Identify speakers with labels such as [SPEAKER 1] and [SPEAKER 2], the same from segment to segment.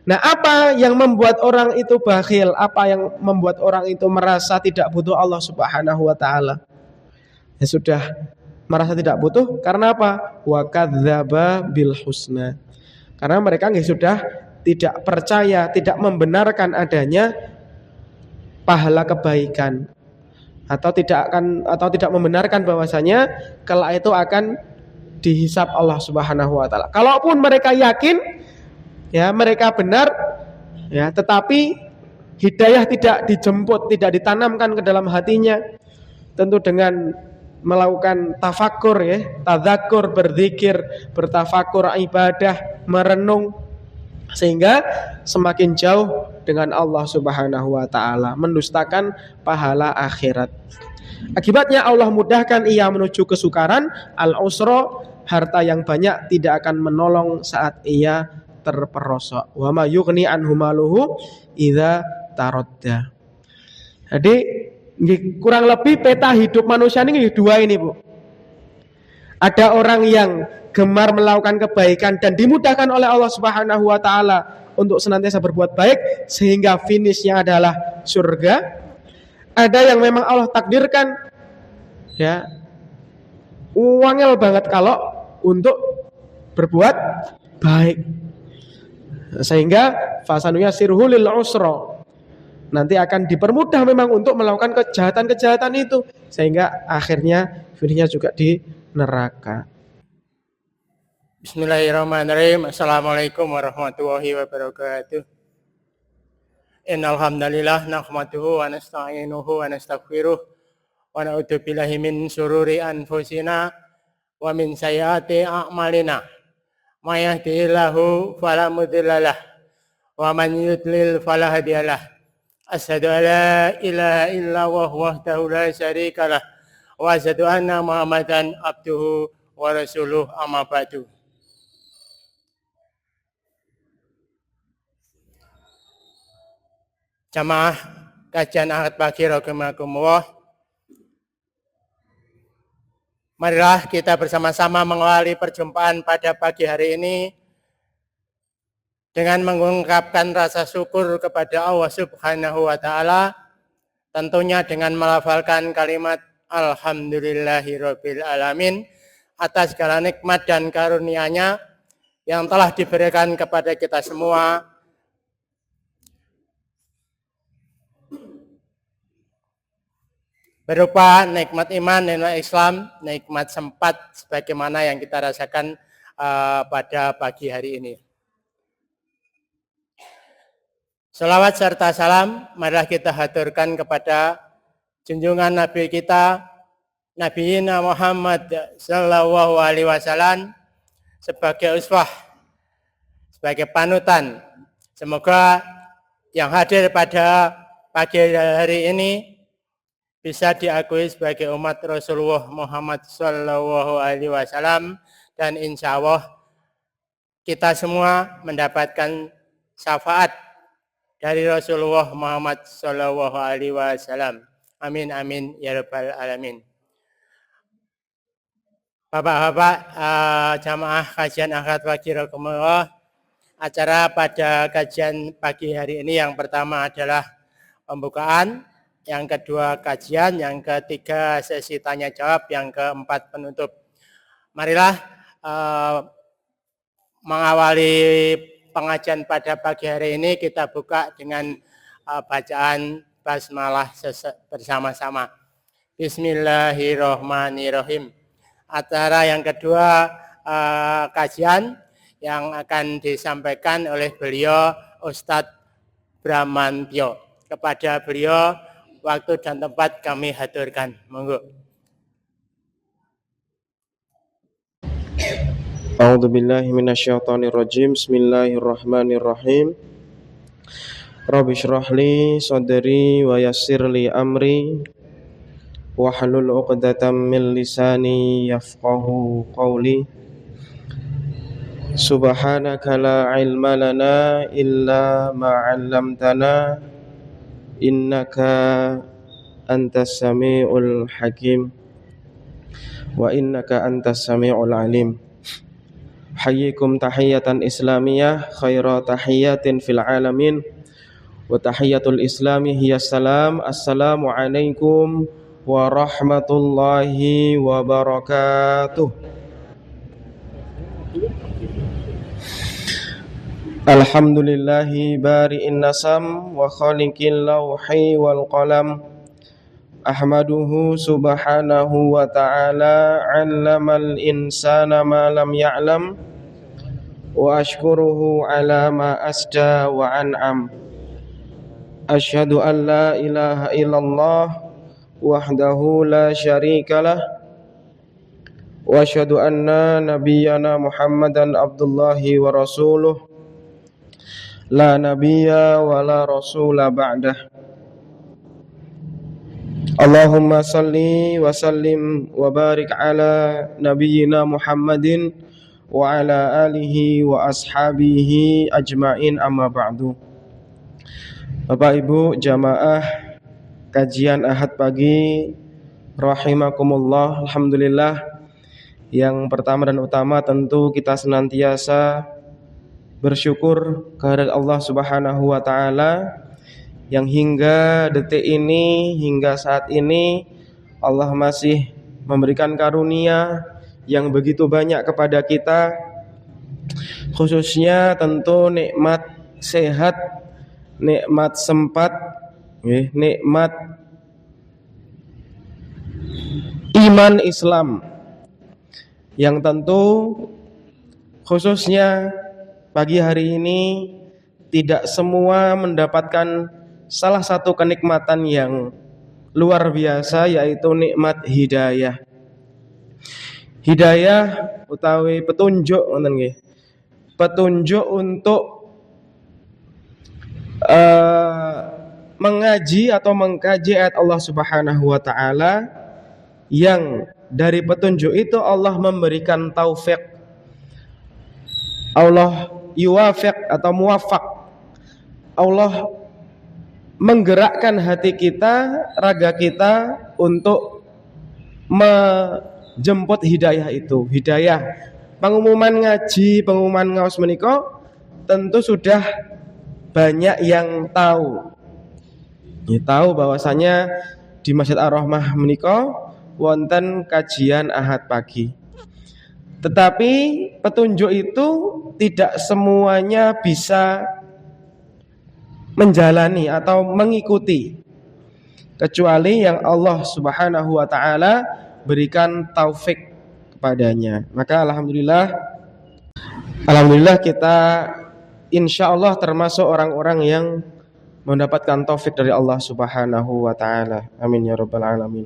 [SPEAKER 1] Nah, apa yang membuat orang itu bakhil? Apa yang membuat orang itu merasa tidak butuh Allah Subhanahu wa taala? Ya sudah merasa tidak butuh karena apa? Wa kadzdzaba bil husna. Karena mereka sudah tidak percaya, tidak membenarkan adanya pahala kebaikan, atau tidak membenarkan bahwasanya kelak itu akan dihisab Allah Subhanahu wa taala. Kalaupun mereka yakin, ya mereka benar, ya tetapi hidayah tidak dijemput, tidak ditanamkan ke dalam hatinya, tentu dengan melakukan tafakur, ya tadzakur, berzikir, bertafakur, ibadah, merenung, sehingga semakin jauh dengan Allah Subhanahu wa taala, mendustakan pahala akhirat. Akibatnya Allah mudahkan ia menuju kesukaran, al-usra, harta yang banyak tidak akan menolong saat ia terperosok. Wa ma yughni anhu maluhu idza taradda. Jadi kurang lebih peta hidup manusia ini dua ini, Bu. Ada orang yang gemar melakukan kebaikan dan dimudahkan oleh Allah Subhanahu wa taala untuk senantiasa berbuat baik sehingga finishnya adalah surga. Ada yang memang Allah takdirkan, ya wangel banget kalau untuk berbuat baik, sehingga fasanuya sirhu lil usra, nanti akan dipermudah memang untuk melakukan kejahatan-kejahatan itu, sehingga akhirnya finishnya juga di neraka.
[SPEAKER 2] Bismillahirrahmanirrahim. Assalamualaikum warahmatullahi wabarakatuh. Innal hamdalillah nahmaduhu wa nasta'inuhu wa nastaghfiruh wa na'udzu billahi min syururi anfusina wa min sayyiati a'malina. May yahdihillahu fala mudhillalah wa man yudlil fala hadiyalah. Asyhadu an la ilaha illallah wahdahu la syarikalah wa asyhadu anna Muhammadan abduhu wa rasuluh, amma ba'du. Jamaah kajian Ahad pagi rahimakumullah. Marilah kita bersama-sama mengawali perjumpaan pada pagi hari ini dengan mengungkapkan rasa syukur kepada Allah Subhanahu wa taala, tentunya dengan melafalkan kalimat alhamdulillahirabbil alamin atas segala nikmat dan karunia-Nya yang telah diberikan kepada kita semua. Berupa nikmat iman, nikmat Islam, nikmat sempat sebagaimana yang kita rasakan pada pagi hari ini. Salawat serta salam marilah kita haturkan kepada junjungan Nabi kita, Nabi Muhammad sallallahu alaihi wasallam, sebagai uswah, sebagai panutan. Semoga yang hadir pada pagi hari ini bisa diakui sebagai umat Rasulullah Muhammad sallallahu alaihi wasallam, dan insya Allah kita semua mendapatkan syafaat dari Rasulullah Muhammad sallallahu alaihi wasallam. Amin amin ya rabbal alamin. Bapak-bapak, jamaah kajian Ahad pagi rahimakumullah, acara pada kajian pagi hari ini yang pertama adalah pembukaan, yang kedua kajian, yang ketiga sesi tanya jawab, yang keempat penutup. Marilah mengawali pengajian pada pagi hari ini kita buka dengan bacaan basmalah bersama-sama. Bismillahirrahmanirrahim. Acara yang kedua kajian yang akan disampaikan oleh beliau Ustadz Bramantyo. Kepada beliau waktu dan tempat kami haturkan. Monggo.
[SPEAKER 1] A'udzu billahi minasyaitonir rajim. Bismillahirrahmanirrahim. Rabbi shrah li sadri wa yassir li amri wahlul 'uqdatam min lisani yafqahu qawli. Subhanaka la ilma lana illa ma 'allamtana innaka antas sami'ul hakim wa innaka antas sami'ul alim. Hayyikum tahiyatan islamiyah khaira tahiyatin fil alamin wa tahiyatul islami hiya salam. Assalamu alaikum warahmatullahi wabarakatuh. Alhamdulillahi bari'in nasam wa khaliqil lawhi wal qalam. Ahmaduhu subhanahu wa ta'ala 'allamal insana ma lam ya'lam wa ashkuruhu ala ma asda wa an'am. Asyhadu an la ilaha illallah wahdahu la syarikalah wa asyhadu anna nabiyyana Muhammadan abdullahi wa rasuluh la nabiyya wa la rasula ba'dah. Allahumma salli wa sallim wa barik ala nabiyyina Muhammadin wa ala alihi wa ashabihi ajma'in, amma ba'du. Bapak Ibu jamaah kajian Ahad pagi rahimakumullah. Alhamdulillah, yang pertama dan utama tentu kita senantiasa bersyukur kehadirat Allah Subhanahu wa taala yang hingga detik ini, hingga saat ini Allah masih memberikan karunia yang begitu banyak kepada kita, khususnya tentu nikmat sehat, nikmat sempat, nikmat iman Islam, yang tentu khususnya pagi hari ini tidak semua mendapatkan salah satu kenikmatan yang luar biasa, yaitu nikmat hidayah. Hidayah utawi petunjuk, petunjuk untuk mengaji atau mengkaji ayat Allah Subhanahu wa taala, yang dari petunjuk itu Allah memberikan taufik, Allah yuwafiq atau muwafaq, Allah menggerakkan hati kita, raga kita untuk menjemput hidayah itu. Hidayah pengumuman ngaji, pengumuman ngaos menika tentu sudah banyak yang tahu. Tahu bahwasanya di Masjid Ar-Rahmah menika wonten kajian Ahad pagi. Tetapi petunjuk itu tidak semuanya bisa menjalani atau mengikuti, kecuali yang Allah Subhanahu wa taala berikan taufik kepadanya. Maka alhamdulillah kita insyaallah termasuk orang-orang yang mendapatkan taufik dari Allah Subhanahu wa taala. Amin ya rabbal alamin.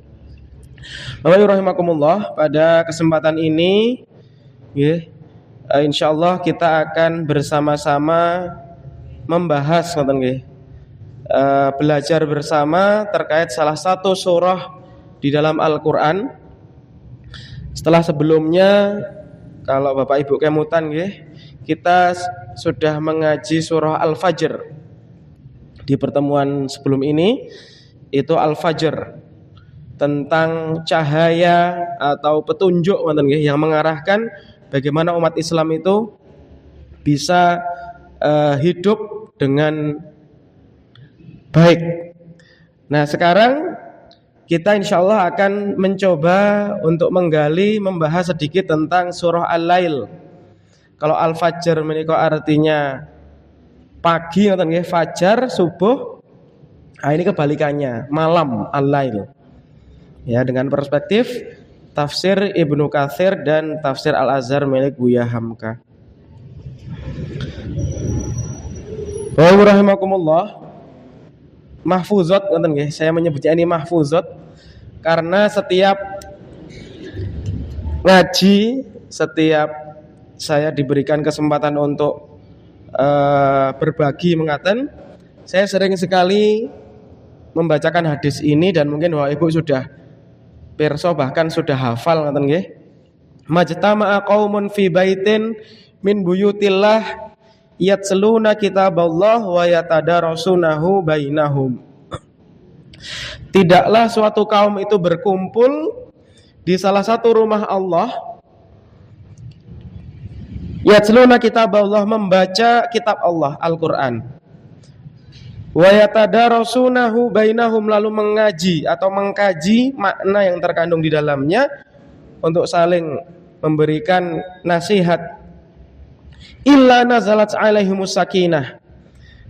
[SPEAKER 1] Bapak Ibu rahimakumullah, pada kesempatan ini insyaallah kita akan bersama-sama membahas belajar bersama terkait salah satu surah di dalam Al-Qur'an. Setelah sebelumnya, kalau Bapak Ibu kemutan kita sudah mengaji surah Al-Fajr. Di pertemuan sebelum ini itu Al-Fajr, tentang cahaya atau petunjuk yang mengarahkan bagaimana umat Islam itu bisa hidup dengan baik. Nah, sekarang kita insyaallah akan mencoba untuk membahas sedikit tentang surah Al-Lail. Kalau Al-Fajr menika artinya pagi, fajar, subuh. Nah, ini kebalikannya, malam, Al-Lail. Ya, dengan perspektif tafsir Ibnu Katsir dan tafsir Al-Azhar milik Buya Hamka. Wa rahimakumullah. Mahfuzat, saya menyebutnya ini mahfuzat karena setiap ngaji, setiap saya diberikan kesempatan untuk berbagi mengaten, saya sering sekali membacakan hadis ini, dan mungkin Bapak Ibu sudah pirsa bahkan sudah hafal ngaten nggih. Majtama'a qaumun fi baitin min buyutillah yatsluna kitaballah wa yatadarasunahu bainahum. Tidaklah suatu kaum itu berkumpul di salah satu rumah Allah Yatluna kitab Allah, membaca kitab Allah, Al-Qur'an. Wa yatadarasunahu bainahum, lalu mengaji atau mengkaji makna yang terkandung di dalamnya untuk saling memberikan nasihat. Illa nazalat alaihimus sakinah,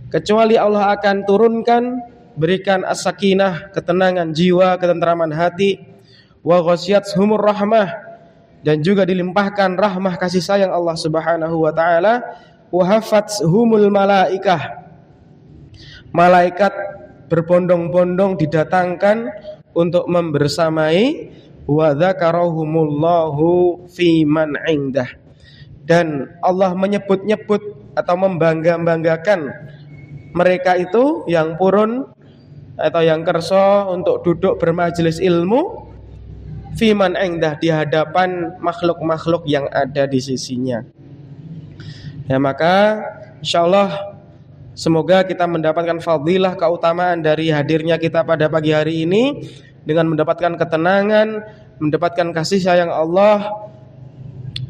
[SPEAKER 1] kecuali Allah akan turunkan, berikan as-sakinah, ketenangan jiwa, ketentraman hati. Wa ghasyiyatuhumur rahmah, dan juga dilimpahkan rahmah kasih sayang Allah Subhanahu wa taala. Wa hafathumul malaikah, malaikat berbondong-bondong didatangkan untuk membersamai. Wa dzakarahumullahu fi man indah, dan Allah menyebut-nyebut atau membangga-banggakan mereka itu yang purun atau yang kerso untuk duduk bermajelis ilmu, fiman indah, di hadapan makhluk-makhluk yang ada di sisinya. Ya, maka insyaallah semoga kita mendapatkan fadilah, keutamaan dari hadirnya kita pada pagi hari ini dengan mendapatkan ketenangan, mendapatkan kasih sayang Allah,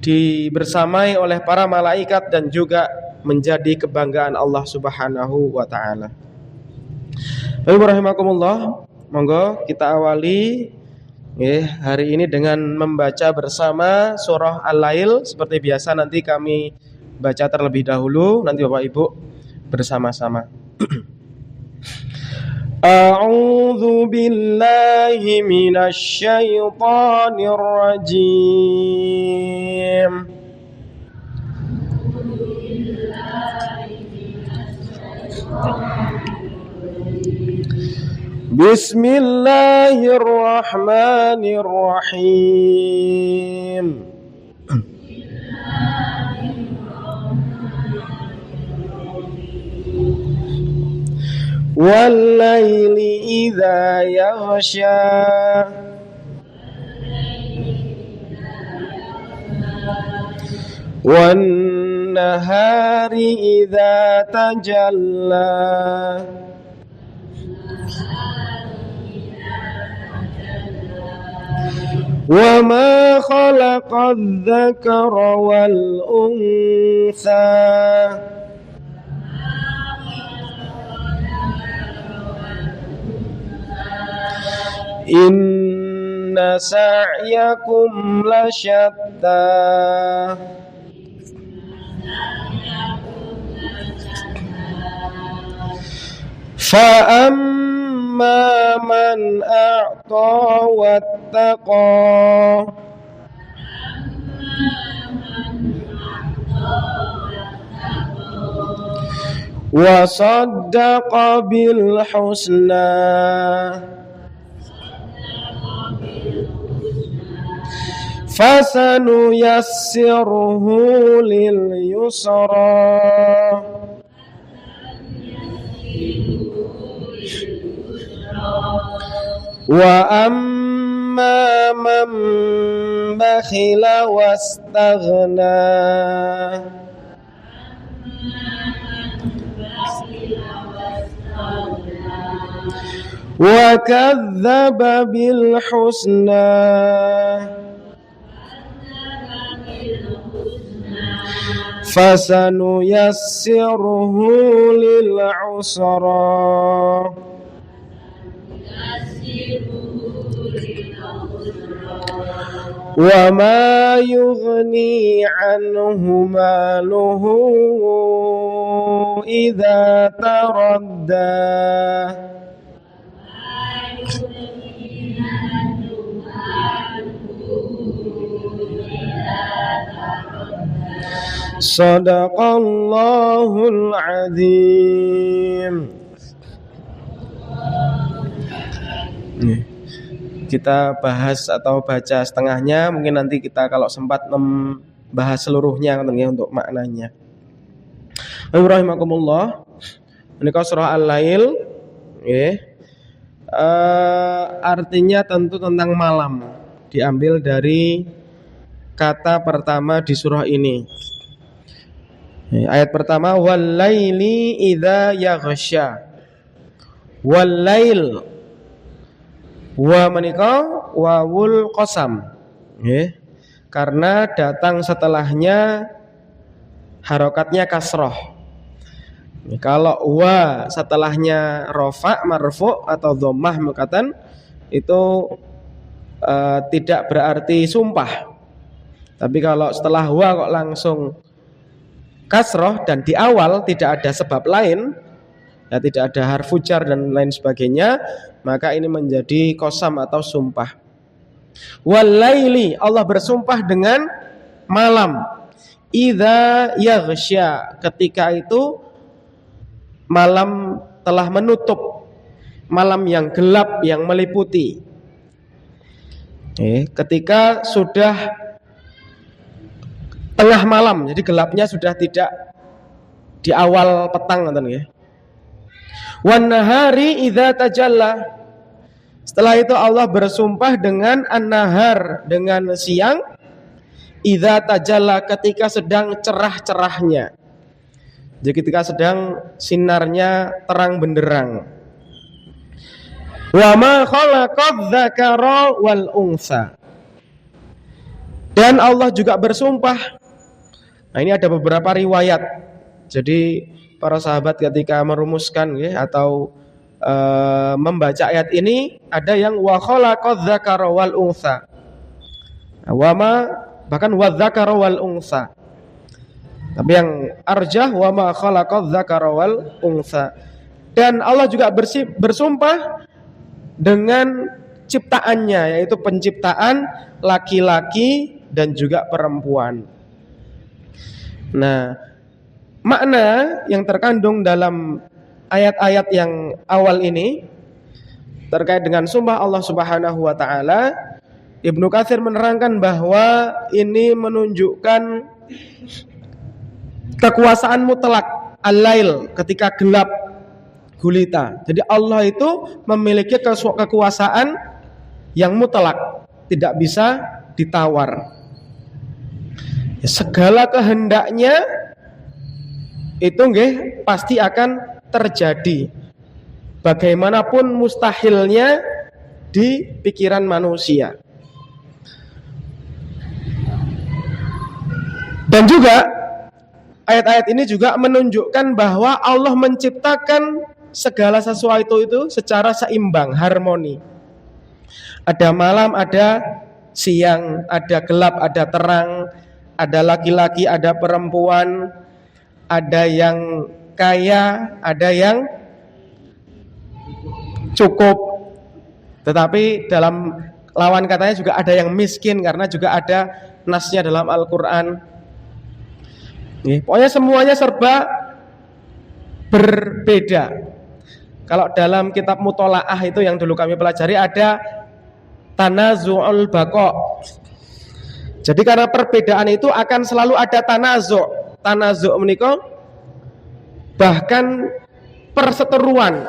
[SPEAKER 1] dibersamai oleh para malaikat, dan juga menjadi kebanggaan Allah Subhanahu wa taala. Rahimakumullah, monggo kita awali hari ini dengan membaca bersama surah Al-Lail. Seperti biasa nanti kami baca terlebih dahulu, nanti Bapak Ibu bersama-sama. A'udzu billahi minasy syaithanir rajim. Bismillahirrahmanirrahim. Wal-laili idza yaghsha, wan-nahari idza tajalla, wa ma khalaqadz dzakara wal untha, inna sa'yakum lasyatta, fa amma man a'ta wattaqa, wa saddaqa bil husna, fasanuyassiruhu lil yusra, wa amma man bakhila wastaghna, wa kadzdzaba bil husna, fasanuyassiruhu lil usra, wa ma yughni anhu maluhu idza taradda, Sadaqallahul azim. Kita bahas atau baca setengahnya, mungkin nanti kita kalau sempat membahas seluruhnya untuk maknanya. Rahimakumullah. Menika surah Al-Lail, artinya tentu tentang malam, diambil dari kata pertama di surah ini. Ayat pertama, wal-laili idza yaghsha. Wal-lail, wa menika wawul qasam, karena datang setelahnya harokatnya kasroh. Kalau wa setelahnya rofa marfu atau dhammah mukatan itu tidak berarti sumpah. Tapi kalau setelah wa kok langsung kasroh dan di awal tidak ada sebab lain, ya tidak ada harfu jar dan lain sebagainya, maka ini menjadi qasam atau sumpah. Walaili, Allah bersumpah dengan malam. Idza yaghsya, ketika itu malam telah menutup, malam yang gelap yang meliputi. Ketika sudah tengah malam, jadi gelapnya sudah tidak di awal petang, ya. Wan nahari idza tajalla. Setelah itu Allah bersumpah dengan an-nahar, dengan siang. Idza tajalla, ketika sedang cerah-cerahnya. Jadi ketika sedang sinarnya terang benderang. Wa ma khalaqadz dzakara wal unsa. Dan Allah juga bersumpah. Nah, ini ada beberapa riwayat. Jadi para sahabat ketika merumuskan atau membaca ayat ini, ada yang wa khalaqadz dzakara wal unsa. Bahkan wa dzakara wal unsa. Tapi yang arjah wa ma khalaqadz dzakara wal unsa. Dan Allah juga bersumpah dengan ciptaannya, yaitu penciptaan laki-laki dan juga perempuan. Nah, makna yang terkandung dalam ayat-ayat yang awal ini terkait dengan sumpah Allah Subhanahu wa taala, Ibnu Katsir menerangkan bahwa ini menunjukkan kekuasaan mutlak al-lail, ketika gelap gulita. Jadi Allah itu memiliki kekuasaan yang mutlak, tidak bisa ditawar. Segala kehendaknya itu pasti akan terjadi, bagaimanapun mustahilnya di pikiran manusia. Dan juga ayat-ayat ini juga menunjukkan bahwa Allah menciptakan segala sesuatu itu secara seimbang, harmoni. Ada malam, ada siang, ada gelap, ada terang, ada laki-laki, ada perempuan, ada yang kaya, ada yang cukup. Tetapi dalam lawan katanya juga ada yang miskin, karena juga ada nasnya dalam Al-Quran. Pokoknya semuanya serba berbeda. Kalau dalam kitab Mutola'ah itu yang dulu kami pelajari, ada tanazu'ul baqa. Jadi karena perbedaan itu akan selalu ada tanazu'. Tanazu' menika bahkan perseteruan,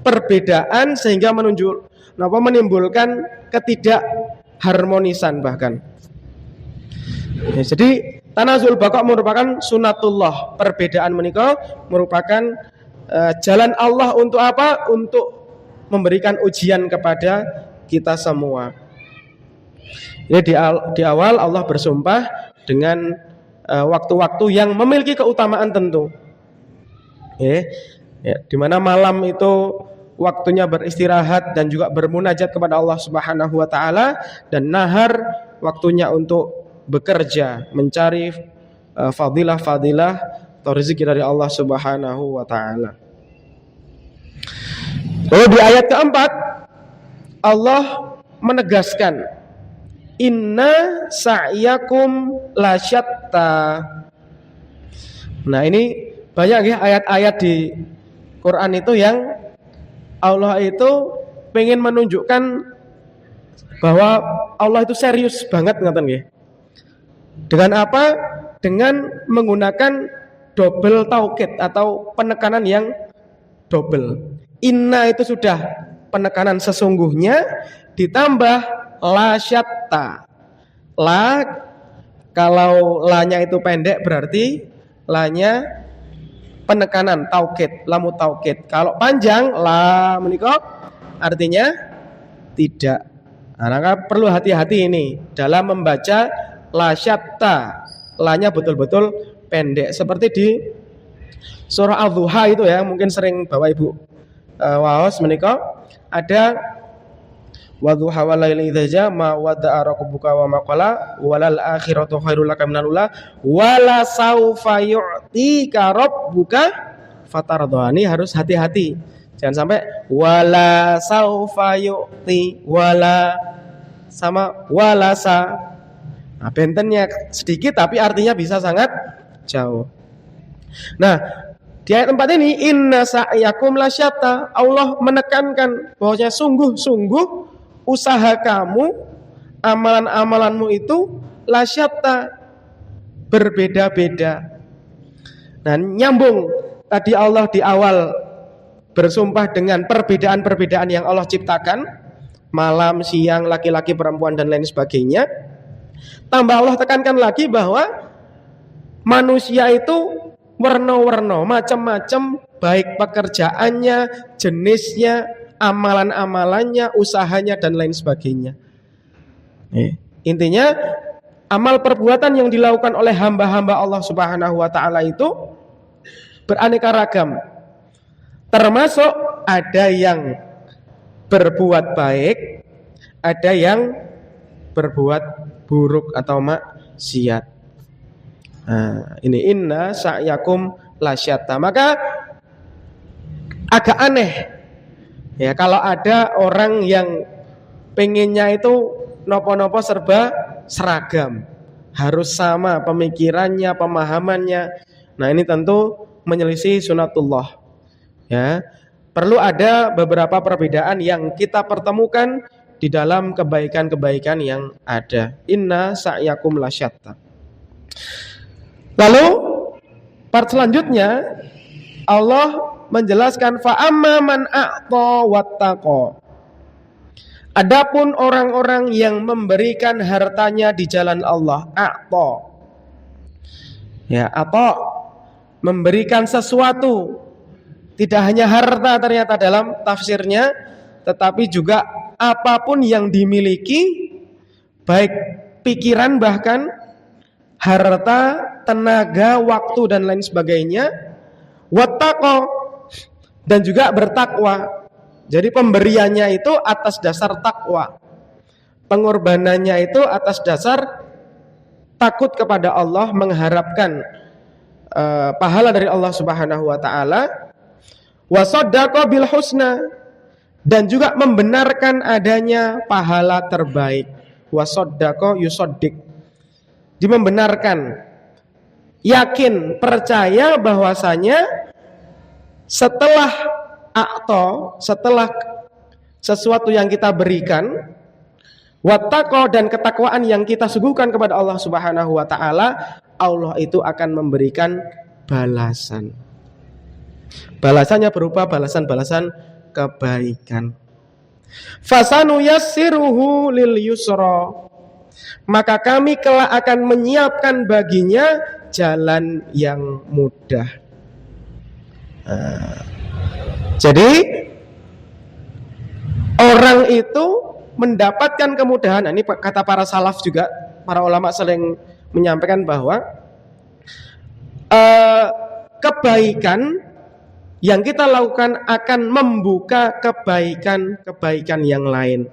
[SPEAKER 1] perbedaan sehingga menimbulkan ketidakharmonisan bahkan. Jadi tanazu'ul baqa merupakan sunatullah. Perbedaan menika merupakan jalan Allah untuk apa? Untuk memberikan ujian kepada kita semua. Ini di awal Allah bersumpah dengan waktu-waktu yang memiliki keutamaan tentu. Di mana malam itu waktunya beristirahat dan juga bermunajat kepada Allah Subhanahu wa taala, dan nahar waktunya untuk bekerja, mencari fadilah-fadilah atau rezeki dari Allah Subhanahu wa taala. Lalu di ayat keempat Allah menegaskan inna sa'yakum lasyatta. Nah, ini banyak ayat-ayat di Quran itu yang Allah itu pengen menunjukkan bahwa Allah itu serius banget, ngaten nggih. Dengan apa? Dengan menggunakan double taukid atau penekanan yang double. Inna itu sudah penekanan sesungguhnya, ditambah la syatta. La, kalau la-nya itu pendek berarti la-nya penekanan taukid, lamu taukid. Kalau panjang la menika artinya tidak. Maka perlu hati-hati ini dalam membaca la syatta. La-nya betul-betul pendek. Seperti di surah Al-Duha itu ya, mungkin sering Bapak Ibu waos menika ada wadduha wal laili idza jaa ma wadda'a rabbuka wa ma qala walal akhiratu khairul laka minal ula wala saufa yu'tika rabbuka fatardha. Ini harus hati-hati. Jangan sampai wala saufa yu'ti wala sama wala sa. Nah, bentennya sedikit tapi artinya bisa sangat jauh. Nah, di ayat 4 ini inna sa'yakum lasyatta. Allah menekankan bahwasanya sungguh-sungguh usaha kamu, amalan-amalanmu itu lasyatta, berbeda-beda. Nah, nyambung tadi Allah di awal bersumpah dengan perbedaan-perbedaan yang Allah ciptakan, malam, siang, laki-laki, perempuan dan lain sebagainya. Tambah Allah tekankan lagi bahwa manusia itu warna-warna, macam-macam, baik pekerjaannya, jenisnya, amalan-amalannya, usahanya dan lain sebagainya. Intinya amal perbuatan yang dilakukan oleh hamba-hamba Allah Subhanahu wa taala itu beraneka ragam. Termasuk ada yang berbuat baik, ada yang berbuat buruk atau maksiat. Nah, ini inna sa'yakum lasyatta. Maka agak aneh ya kalau ada orang yang pengennya itu nopo-nopo serba seragam, harus sama pemikirannya, pemahamannya. Nah, ini tentu menyelisih sunatullah. Ya, perlu ada beberapa perbedaan yang kita pertemukan di dalam kebaikan-kebaikan yang ada. Inna sa'yakum lasyatta. Lalu part selanjutnya Allah menjelaskan fa amma man a'ta wattaqa. Adapun orang-orang yang memberikan hartanya di jalan Allah, a'ta. Ya, a'ta memberikan sesuatu. Tidak hanya harta ternyata dalam tafsirnya, tetapi juga apapun yang dimiliki, baik pikiran bahkan harta, tenaga, waktu dan lain sebagainya. Wattaqa, dan juga bertakwa. Jadi pemberiannya itu atas dasar takwa, pengorbanannya itu atas dasar takut kepada Allah, mengharapkan pahala dari Allah Subhanahu wa taala. Wa saddaqa bil husna, dan juga membenarkan adanya pahala terbaik. Wa saddaqa yusaddiq, membenarkan, yakin, percaya bahwasanya setelah a'ta, setelah sesuatu yang kita berikan, wattaqo, dan ketakwaan yang kita suguhkan kepada Allah Subhanahu wa taala, Allah itu akan memberikan balasan. Balasannya berupa balasan-balasan kebaikan. Fasanu yassiruhu lil yusra, maka kami kelak akan menyiapkan baginya jalan yang mudah. Jadi orang itu mendapatkan kemudahan. Ini kata para salaf juga, para ulama sering menyampaikan bahwa kebaikan yang kita lakukan akan membuka kebaikan-kebaikan yang lain.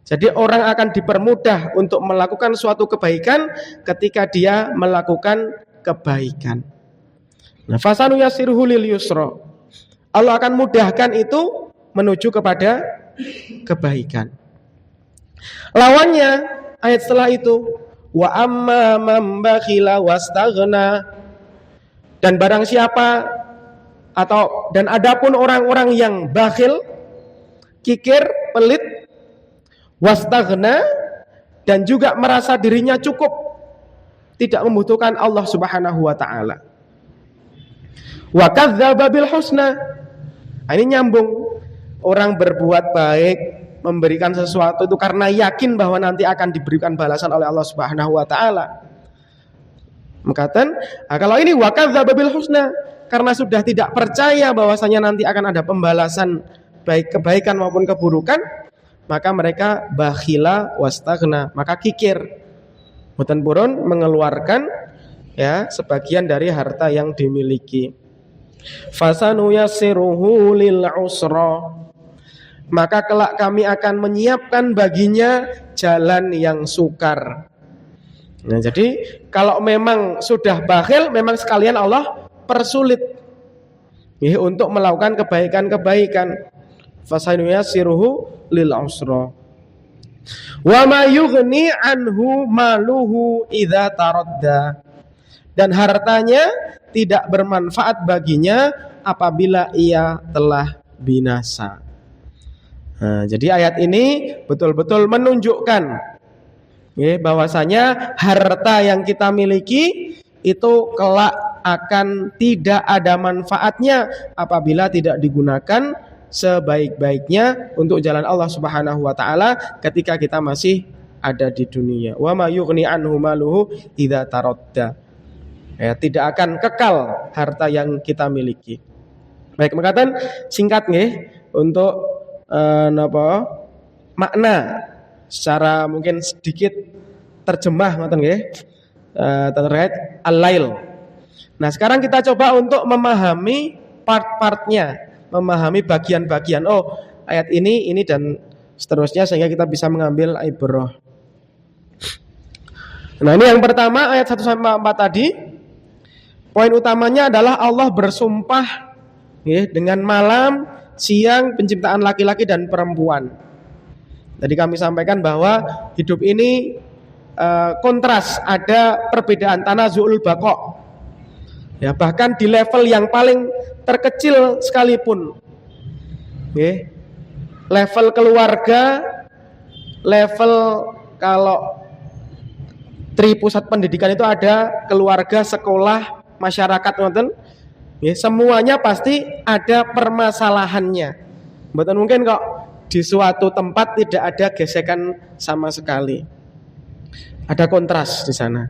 [SPEAKER 1] Jadi orang akan dipermudah untuk melakukan suatu kebaikan ketika dia melakukan kebaikan. Nah, fasanu yassiruhu lil yusra, Allah akan mudahkan itu menuju kepada kebaikan. Lawannya ayat setelah itu, wa amma man bakhila wastaghna, dan barang siapa dan adapun orang-orang yang bakhil, kikir, pelit, wastaghna, dan juga merasa dirinya cukup, tidak membutuhkan Allah Subhanahu wa taala. Wa kadzdzaba bil husna. Ini nyambung. Orang berbuat baik, memberikan sesuatu itu karena yakin bahwa nanti akan diberikan balasan oleh Allah Subhanahu wa taala. Mengatakan, kalau ini wa kadzdzaba bil husna, karena sudah tidak percaya bahwasanya nanti akan ada pembalasan baik kebaikan maupun keburukan, maka mereka bakhila wastaghna, maka kikir, boten purun mengeluarkan ya, sebagian dari harta yang dimiliki. Fasanuyassiruhu lil usra, maka kelak kami akan menyiapkan baginya jalan yang sukar. Nah, jadi kalau memang sudah bakhil, memang sekalian Allah persulit ya, untuk melakukan kebaikan-kebaikan. Fasanuyassiruhu lil usra. Wa ma yughni anhu maluhu idza taradda, dan hartanya tidak bermanfaat baginya apabila ia telah binasa. Nah, jadi ayat ini betul-betul menunjukkan ya, bahwasanya harta yang kita miliki itu kelak akan tidak ada manfaatnya apabila tidak digunakan sebaik-baiknya untuk jalan Allah Subhanahu wa taala ketika kita masih ada di dunia. Wa ma yughni anhu maluhu idza taradda. Ya, tidak akan kekal harta yang kita miliki. Baik, mekaten singkat nggih untuk makna secara mungkin sedikit terjemah ngoten nggih terkait al-lail. Nah, sekarang kita coba untuk memahami part-partnya, memahami bagian-bagian. Oh, ayat ini dan seterusnya sehingga kita bisa mengambil ibrah. Nah, ini yang pertama ayat 1 sampai 4 tadi. Poin utamanya adalah Allah bersumpah ya, dengan malam, siang, penciptaan laki-laki dan perempuan. Tadi kami sampaikan bahwa hidup ini kontras, ada perbedaan tanazu'ul baqa. Ya, bahkan di level yang paling terkecil sekalipun. Ya, level keluarga, level kalau tri pusat pendidikan itu ada keluarga, sekolah, masyarakat, ngoten. Ya, semuanya pasti ada permasalahannya. Mboten mungkin kok di suatu tempat tidak ada gesekan sama sekali. Ada kontras di sana.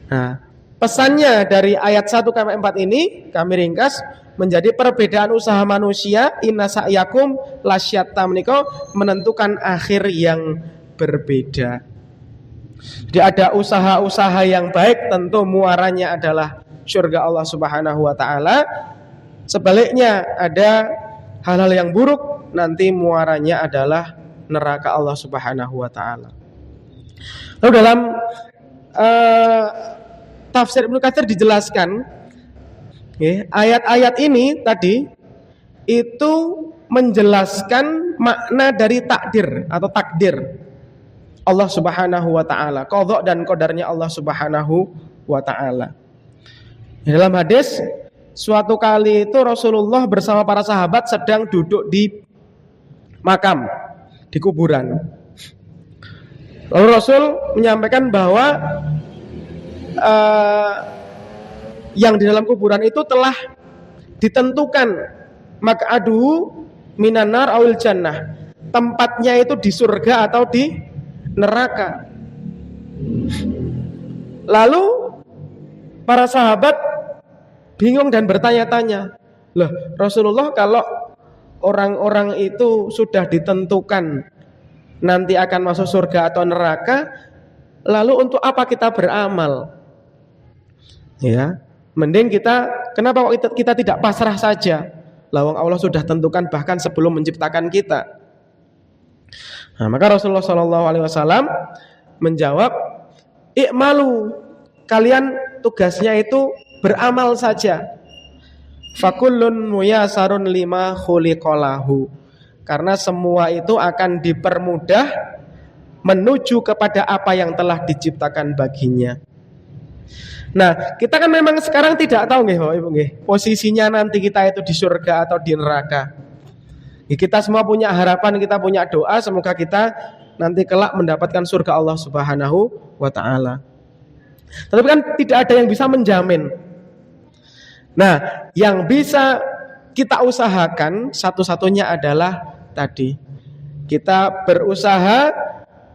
[SPEAKER 1] Nah, pesannya dari ayat 1 sampai 4 ini kami ringkas menjadi perbedaan usaha manusia, inna sa'yakum lasyatta, menika menentukan akhir yang berbeda. Jadi ada usaha-usaha yang baik tentu muaranya adalah surga Allah Subhanahu wa taala. Sebaliknya ada hal-hal yang buruk, nanti muaranya adalah neraka Allah Subhanahu wa taala. Lalu dalam tafsir Ibnu Katsir dijelaskan ayat-ayat ini tadi itu menjelaskan makna dari takdir atau takdir Allah Subhanahu wa taala, qadha dan qadarnya Allah Subhanahu wa taala. Dalam hadis, suatu kali itu Rasulullah bersama para sahabat sedang duduk di makam, di kuburan. Lalu Rasul menyampaikan bahwa yang di dalam kuburan itu telah ditentukan maq'aduhu minan nar awil jannah, tempatnya itu di surga atau di neraka. Lalu para sahabat bingung dan bertanya-tanya, "Loh, Rasulullah, kalau orang-orang itu sudah ditentukan nanti akan masuk surga atau neraka, lalu untuk apa kita beramal? Ya, mending kenapa kita tidak pasrah saja? Lawang Allah sudah tentukan bahkan sebelum menciptakan kita." Nah, maka Rasulullah SAW menjawab, "I'malu, kalian tugasnya itu beramal saja. Fakullun muyasarun lima khuliqalahu." Karena semua itu akan dipermudah menuju kepada apa yang telah diciptakan baginya. Nah, kita kan memang sekarang tidak tahu nggih, Bapak Ibu nggih, posisinya nanti kita itu di surga atau di neraka. Kita semua punya harapan, kita punya doa semoga kita nanti kelak mendapatkan surga Allah Subhanahu wa taala. Tapi kan tidak ada yang bisa menjamin. Nah, yang bisa kita usahakan satu-satunya adalah tadi kita berusaha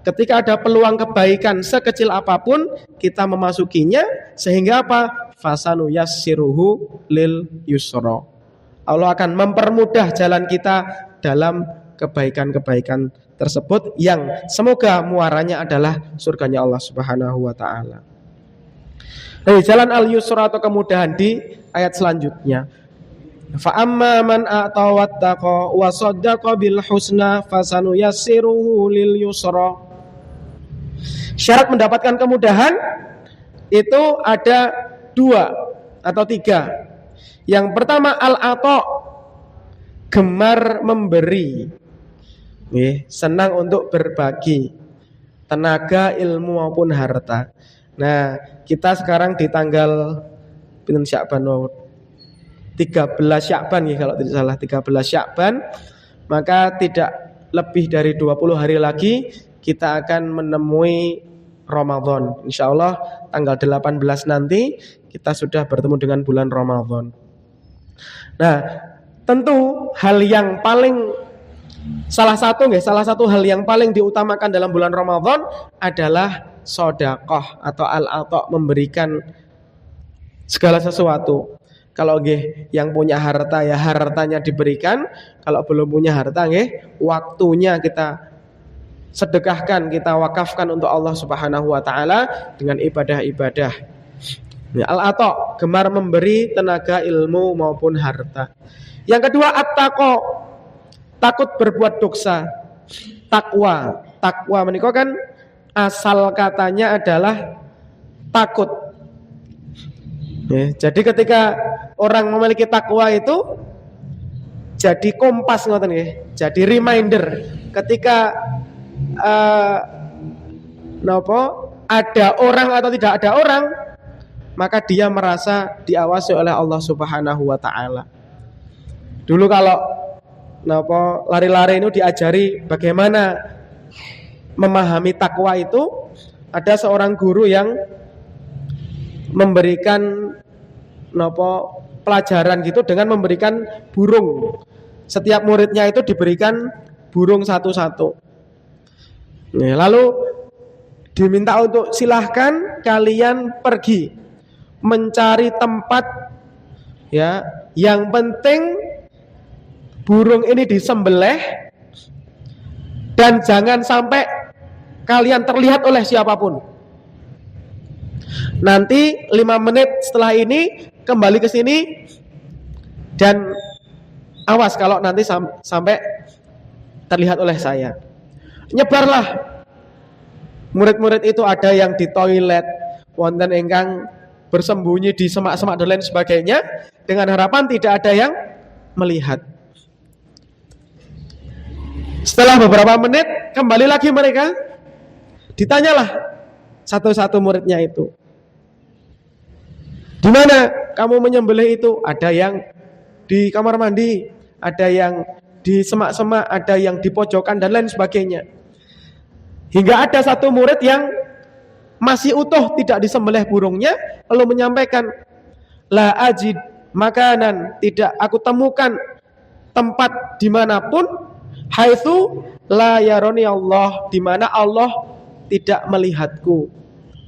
[SPEAKER 1] ketika ada peluang kebaikan sekecil apapun kita memasukinya, sehingga apa? Fasanuyassiruhu lil yusra. Allah akan mempermudah jalan kita dalam kebaikan-kebaikan tersebut yang semoga muaranya adalah surganya Allah Subhanahu wa taala. Jalan al-yusra atau kemudahan di ayat selanjutnya. Fa amma man a'ta wattaqa wa saddaqa bil husna fasanuyassiruhu lil yusra. Syarat mendapatkan kemudahan itu ada 2 atau 3. Yang pertama al-ata, gemar memberi. Senang untuk berbagi tenaga, ilmu maupun harta. Nah, kita sekarang di tanggal Sya'ban 13 Sya'ban ya, kalau tidak salah 13 Sya'ban, maka tidak lebih dari 20 hari lagi kita akan menemui Ramadan. Insyaallah tanggal 18 nanti kita sudah bertemu dengan bulan Ramadan. Nah, tentu hal yang paling salah satu hal yang paling diutamakan dalam bulan Ramadan adalah sedekah atau al-ata, memberikan segala sesuatu. Kalau yang punya harta ya hartanya diberikan, kalau belum punya harta waktunya kita sedekahkan, kita wakafkan untuk Allah Subhanahu wa taala dengan ibadah-ibadah. Al-ata, gemar memberi tenaga, ilmu maupun harta. Yang kedua at-taqwa, takut berbuat dosa. Takwa menika kan asal katanya adalah takut. Jadi ketika orang memiliki takwa itu jadi kompas ngoten nggih, jadi reminder ketika ada orang atau tidak ada orang, maka dia merasa diawasi oleh Allah Subhanahu wa taala. Dulu kalau lari-lari itu diajari bagaimana memahami takwa itu, ada seorang guru yang memberikan pelajaran gitu dengan memberikan burung. Setiap muridnya itu diberikan burung satu-satu. Lalu diminta untuk silahkan kalian pergi mencari tempat ya, yang penting burung ini disembelih dan jangan sampai kalian terlihat oleh siapapun. Nanti 5 menit setelah ini kembali ke sini dan awas kalau nanti sampai terlihat oleh saya. Nyebarlah. Murid-murid itu ada yang di toilet, wonten ingkang bersembunyi di semak-semak dan lain sebagainya, dengan harapan tidak ada yang melihat. Setelah beberapa menit kembali lagi mereka, ditanyalah satu-satu muridnya itu, di mana kamu menyembelih itu? Ada yang di kamar mandi, ada yang di semak-semak, ada yang di pojokan dan lain sebagainya. Hingga ada satu murid yang masih utuh tidak disembelih burungnya, lalu menyampaikan, la ajid makanan, tidak aku temukan tempat dimanapun, haitsu la yaroni Allah, di mana Allah tidak melihatku,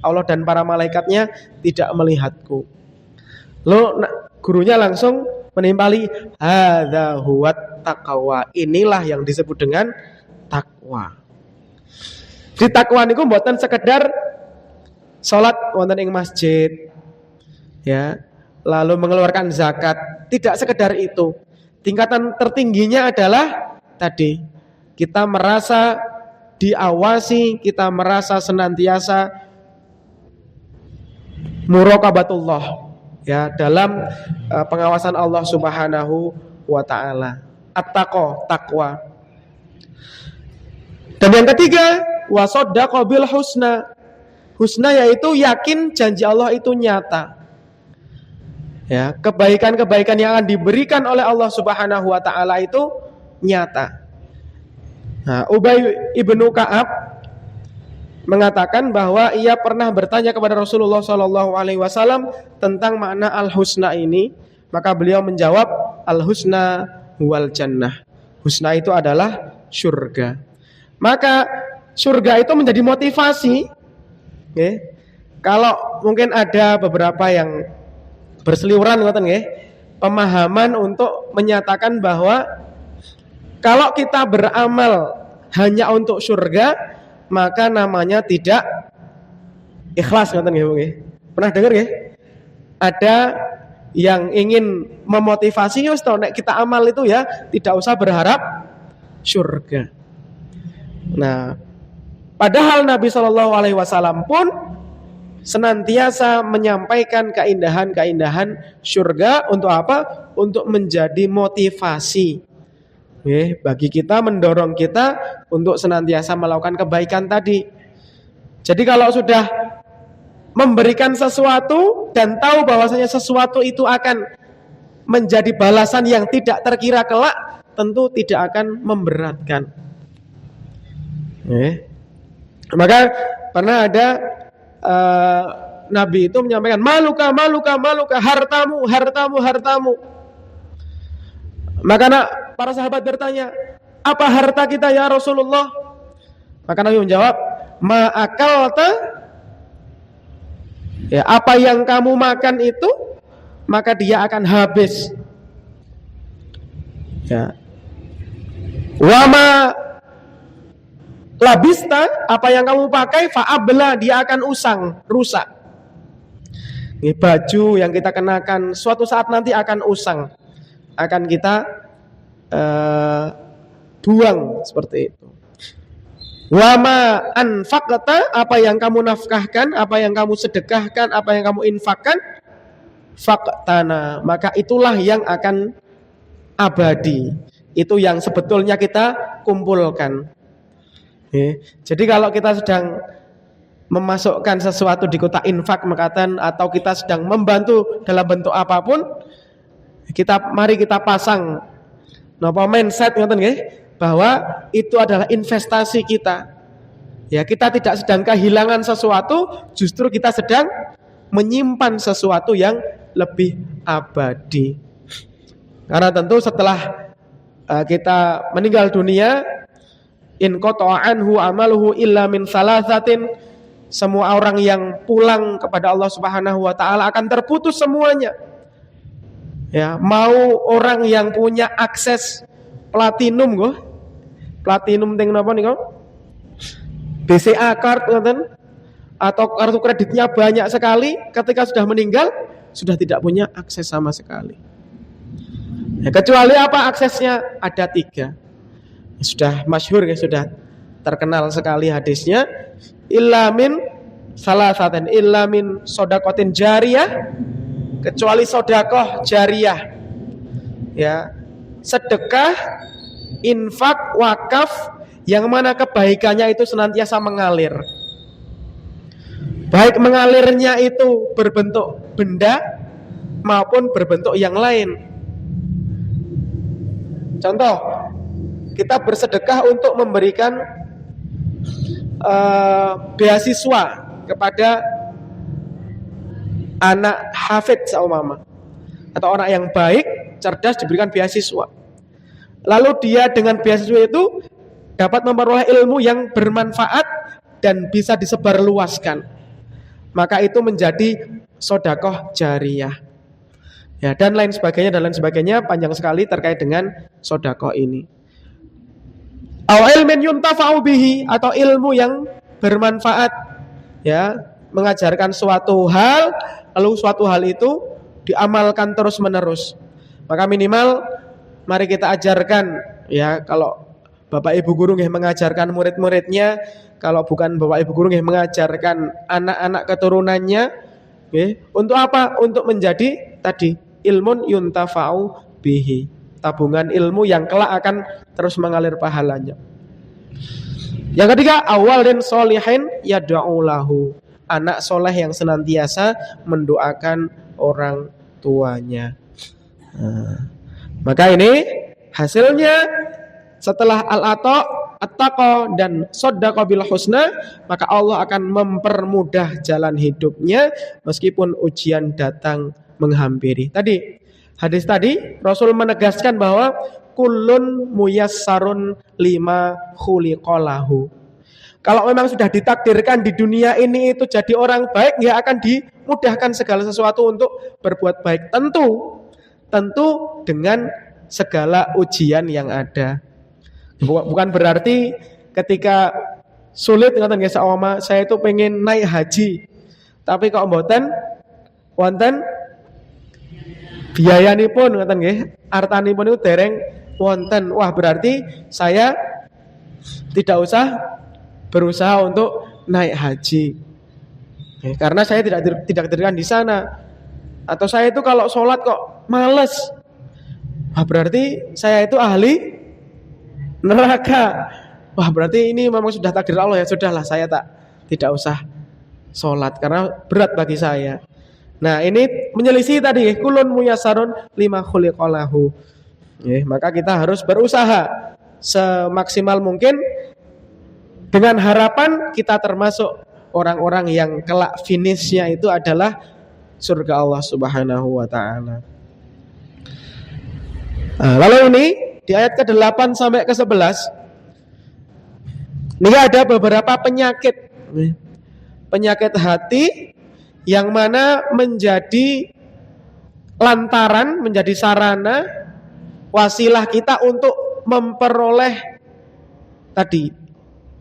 [SPEAKER 1] Allah dan para malaikatnya tidak melihatku. Lalu gurunya langsung menimpali, hadza huwat taqwa, inilah yang disebut dengan takwa. Di takwa niku mboten sekedar salat wonten ing masjid ya, lalu mengeluarkan zakat, tidak sekedar itu. Tingkatan tertingginya adalah tadi kita merasa diawasi, kita merasa senantiasa muraqabatullah ya, dalam pengawasan Allah Subhanahu wa taala. At-taqwa, takwa. Dan yang ketiga, wasaddaqa bil husna. Husna yaitu yakin janji Allah itu nyata. Ya, kebaikan-kebaikan yang akan diberikan oleh Allah Subhanahu wa taala itu nyata. Nah, Ubay ibnu Ka'ab mengatakan bahwa ia pernah bertanya kepada Rasulullah sallallahu alaihi wasallam tentang makna al-husna ini, maka beliau menjawab, al-husna wal jannah. Husna itu adalah surga. Maka surga itu menjadi motivasi. Kalau mungkin ada beberapa yang berseliweran ngoten nggih, pemahaman untuk menyatakan bahwa kalau kita beramal hanya untuk surga, maka namanya tidak ikhlas ngoten nggih. Pernah dengar nggih? ada yang ingin memotivasi, wis to nek kita amal itu ya tidak usah berharap surga. Nah, padahal Nabi Shallallahu Alaihi Wasallam pun senantiasa menyampaikan keindahan-keindahan surga untuk apa? Untuk menjadi motivasi bagi kita, mendorong kita untuk senantiasa melakukan kebaikan tadi. Jadi kalau sudah memberikan sesuatu dan tahu bahwasanya sesuatu itu akan menjadi balasan yang tidak terkira kelak, tentu tidak akan memberatkan. Maka pernah ada Nabi itu menyampaikan maluka, hartamu. Maka para sahabat bertanya, apa harta kita ya Rasulullah? Maka Nabi menjawab, ma'akalta, ya, apa yang kamu makan itu maka dia akan habis. Ya. Wama labista, apa yang kamu pakai, fa'abla, dia akan usang, rusak. Ini baju yang kita kenakan suatu saat nanti akan usang, akan kita buang seperti itu. Wama anfaqta, apa yang kamu nafkahkan, apa yang kamu sedekahkan, apa yang kamu infakkan, faqtana, maka itulah yang akan abadi. Itu yang sebetulnya kita kumpulkan. Jadi kalau kita sedang memasukkan sesuatu di kotak infak makatan, atau kita sedang membantu dalam bentuk apapun, mari kita pasang mindset ngoten nggih, bahwa itu adalah investasi kita. Ya, kita tidak sedang kehilangan sesuatu, justru kita sedang menyimpan sesuatu yang lebih abadi. Karena tentu setelah kita meninggal dunia, in qata'a anhu amaluhu illa min salasatin, semua orang yang pulang kepada Allah Subhanahu wa taala akan terputus semuanya. Ya, mau orang yang punya akses platinum kok. Platinum teng napa niku? BCA card ngoten, atau kartu kreditnya banyak sekali, ketika sudah meninggal sudah tidak punya akses sama sekali. Ya, kecuali apa aksesnya? Ada 3. Sudah masyhur ya, sudah terkenal sekali hadisnya, illa min salasatin, illa min shadaqatin jariyah, kecuali sedekah jariyah. Ya, sedekah, infak, wakaf, yang mana kebaikannya itu senantiasa mengalir. Baik mengalirnya itu berbentuk benda maupun berbentuk yang lain. Contoh, kita bersedekah untuk memberikan beasiswa kepada anak hafid seumpama, atau orang yang baik, cerdas, diberikan beasiswa. Lalu dia dengan beasiswa itu dapat memperoleh ilmu yang bermanfaat dan bisa disebarluaskan. Maka itu menjadi sedekah jariyah. Ya, dan lain sebagainya, panjang sekali terkait dengan sedekah ini. Aw ilmin yuntafa'u bihi, atau ilmu yang bermanfaat, ya, mengajarkan suatu hal, lalu suatu hal itu diamalkan terus-menerus. Maka minimal mari kita ajarkan, ya, kalau Bapak Ibu guru nggih mengajarkan murid-muridnya, kalau bukan Bapak Ibu guru nggih mengajarkan anak-anak keturunannya, nggih, untuk apa? Untuk menjadi tadi ilmun yuntafa'u bihi, tabungan ilmu yang kelak akan terus mengalir pahalanya. Yang ketiga, awalin solihin yad'u lahu, anak soleh yang senantiasa mendoakan orang tuanya. Maka ini hasilnya setelah al-ata, at-taqa, dan shaddaqa bil husna, maka Allah akan mempermudah jalan hidupnya meskipun ujian datang menghampiri. Tadi hadis tadi Rasul menegaskan bahwa kullun muyassarun lima khuliqalahu. Kalau memang sudah ditakdirkan di dunia ini itu jadi orang baik, ya akan dimudahkan segala sesuatu untuk berbuat baik. Tentu dengan segala ujian yang ada. Bukan berarti ketika sulit ngoten nggih, saya itu pengen naik haji, tapi kok mboten wonten biayanipun ngoten nggih, artanipun niku dereng wonten. Wah, berarti saya tidak usah berusaha untuk naik haji. Karena saya tidak didirikan di sana. Atau saya itu kalau sholat kok males. Wah, berarti saya itu ahli neraka. Wah, berarti ini memang sudah takdir Allah ya. Sudahlah, saya tidak usah sholat karena berat bagi saya. Nah, ini menyelisih tadi, kulun muyasarun lima khuliqalahu. Maka kita harus berusaha semaksimal mungkin dengan harapan kita termasuk orang-orang yang kelak finishnya itu adalah surga Allah Subhanahu wa taala. Lalu ini di ayat ke-8 sampai ke-11 ini ada beberapa penyakit hati yang mana menjadi lantaran, menjadi sarana, wasilah kita untuk memperoleh tadi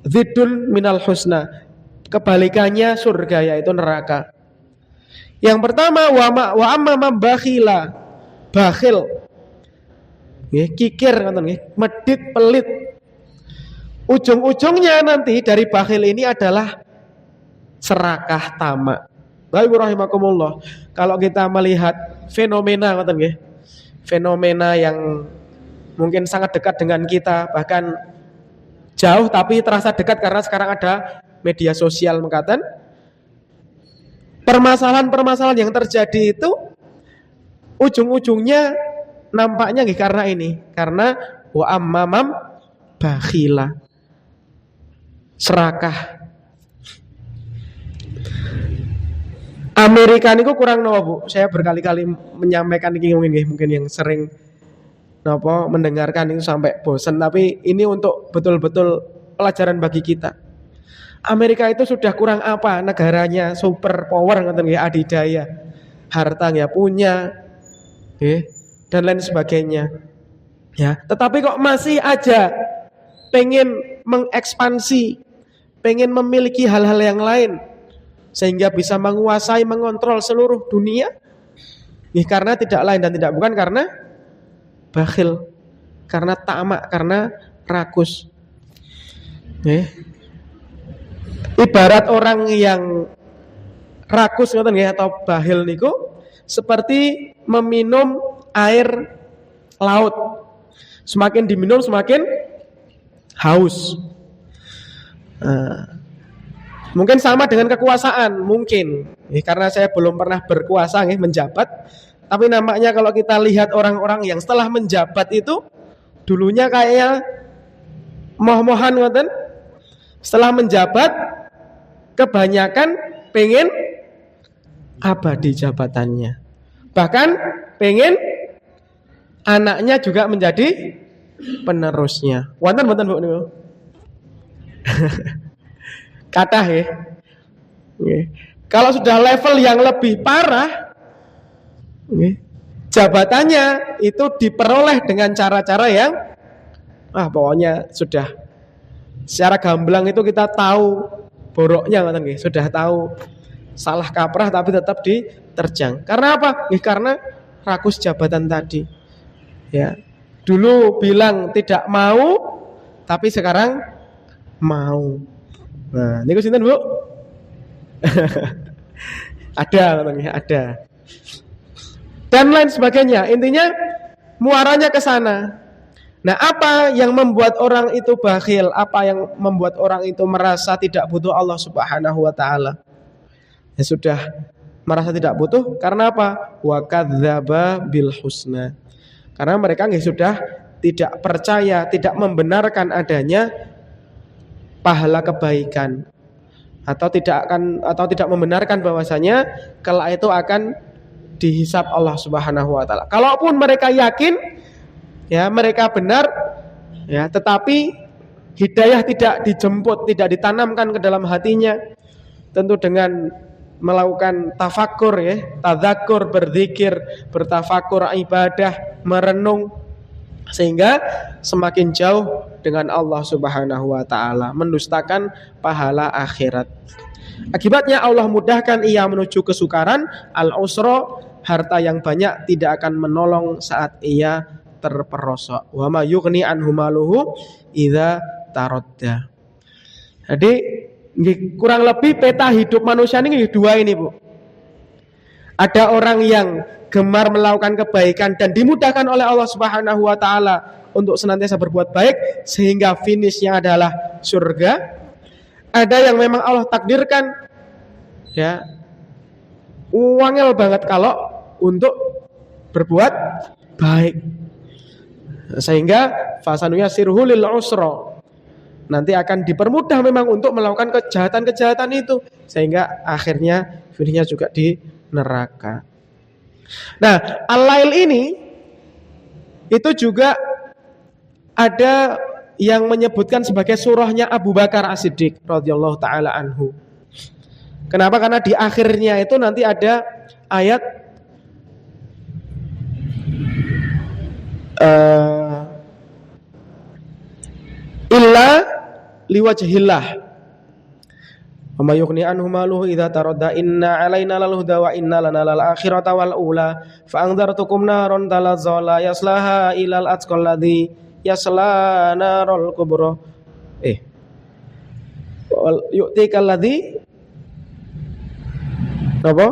[SPEAKER 1] ziddul minal husna, kebalikannya surga yaitu neraka. Yang pertama wa amma mambakhila, bakhil, kikir, medit, pelit. Ujung-ujungnya nanti dari bakhil ini adalah serakah, tamak. Baik rahimakumullah. Kalau kita melihat fenomena fenomena yang mungkin sangat dekat dengan kita, bahkan jauh tapi terasa dekat karena sekarang ada media sosial mengatakan permasalahan-permasalahan yang terjadi itu ujung-ujungnya nampaknya karena ini, karena wa ammamam bakhila, serakah. Amerika niku kurang napa Bu? Saya berkali-kali menyampaikan ini mungkin yang sering napa mendengarkan itu sampai bosan, tapi ini untuk betul-betul pelajaran bagi kita. Amerika itu sudah kurang apa? Negaranya super power adidaya, harta ya punya, dan lain sebagainya. Ya, tetapi kok masih aja pengen mengekspansi, pengen memiliki hal-hal yang lain sehingga bisa menguasai, mengontrol seluruh dunia. Karena tidak lain dan tidak bukan karena bakhil, karena tamak, karena rakus. Ibarat orang yang rakus atau bakhil niku seperti meminum air laut. Semakin diminum semakin haus. Mungkin sama dengan kekuasaan, mungkin karena saya belum pernah berkuasa menjabat, tapi nampaknya kalau kita lihat orang-orang yang setelah menjabat itu dulunya kayaknya moh-mohan setelah menjabat kebanyakan pengen abadi jabatannya, bahkan pengen anaknya juga menjadi penerusnya. Wonten Bu niku. Kathah Kalau sudah level yang lebih parah, jabatannya itu diperoleh dengan cara-cara yang pokoknya sudah secara gamblang itu kita tahu boroknya, sudah tahu salah kaprah tapi tetap diterjang. Karena apa? Karena rakus jabatan tadi. Ya, dulu bilang tidak mau, tapi sekarang mau. Nah, niku sinten Bu? ada. Dan lain sebagainya. Intinya muaranya ke sana. Nah, apa yang membuat orang itu bakhil? Apa yang membuat orang itu merasa tidak butuh Allah Subhanahu wa taala? Ya sudah merasa tidak butuh karena apa? Wa kadzdzaba bil husna. Karena mereka sudah tidak percaya, tidak membenarkan adanya pahala kebaikan, atau tidak membenarkan bahwasanya kelak itu akan dihisab Allah Subhanahu wa taala. Kalaupun mereka yakin mereka benar tetapi hidayah tidak dijemput, tidak ditanamkan ke dalam hatinya, tentu dengan melakukan tafakkur tadzakur, berzikir, bertafakur, ibadah, merenung, sehingga semakin jauh dengan Allah Subhanahu wa taala, mendustakan pahala akhirat. Akibatnya Allah mudahkan ia menuju kesukaran, al-usra, harta yang banyak tidak akan menolong saat ia terperosok. Wa ma yughni anhu maluhu idza taradda. Jadi kurang lebih peta hidup manusia ini dua ini, Bu. Ada orang yang gemar melakukan kebaikan dan dimudahkan oleh Allah Subhanahu wa taala untuk senantiasa berbuat baik sehingga finishnya adalah surga. Ada yang memang Allah takdirkan ya wangel banget kalau untuk berbuat baik. Sehingga fasanuya sirhu lil usra. Nanti akan dipermudah memang untuk melakukan kejahatan-kejahatan itu sehingga akhirnya finishnya juga di neraka. Nah, Al-Lail ini itu juga ada yang menyebutkan sebagai surahnya Abu Bakar As-Siddiq radhiyallahu taala anhu. Kenapa? Karena di akhirnya itu nanti ada ayat illa liwajhillah wa may yughni anhu maluhu idza taradda inna alaina lal huda wa inna lana lal akhirata wal ula fa anzartukum naron talazza la yaslaha ilal atqal ladzi yasla narul kubra yu'tikal ladzi apa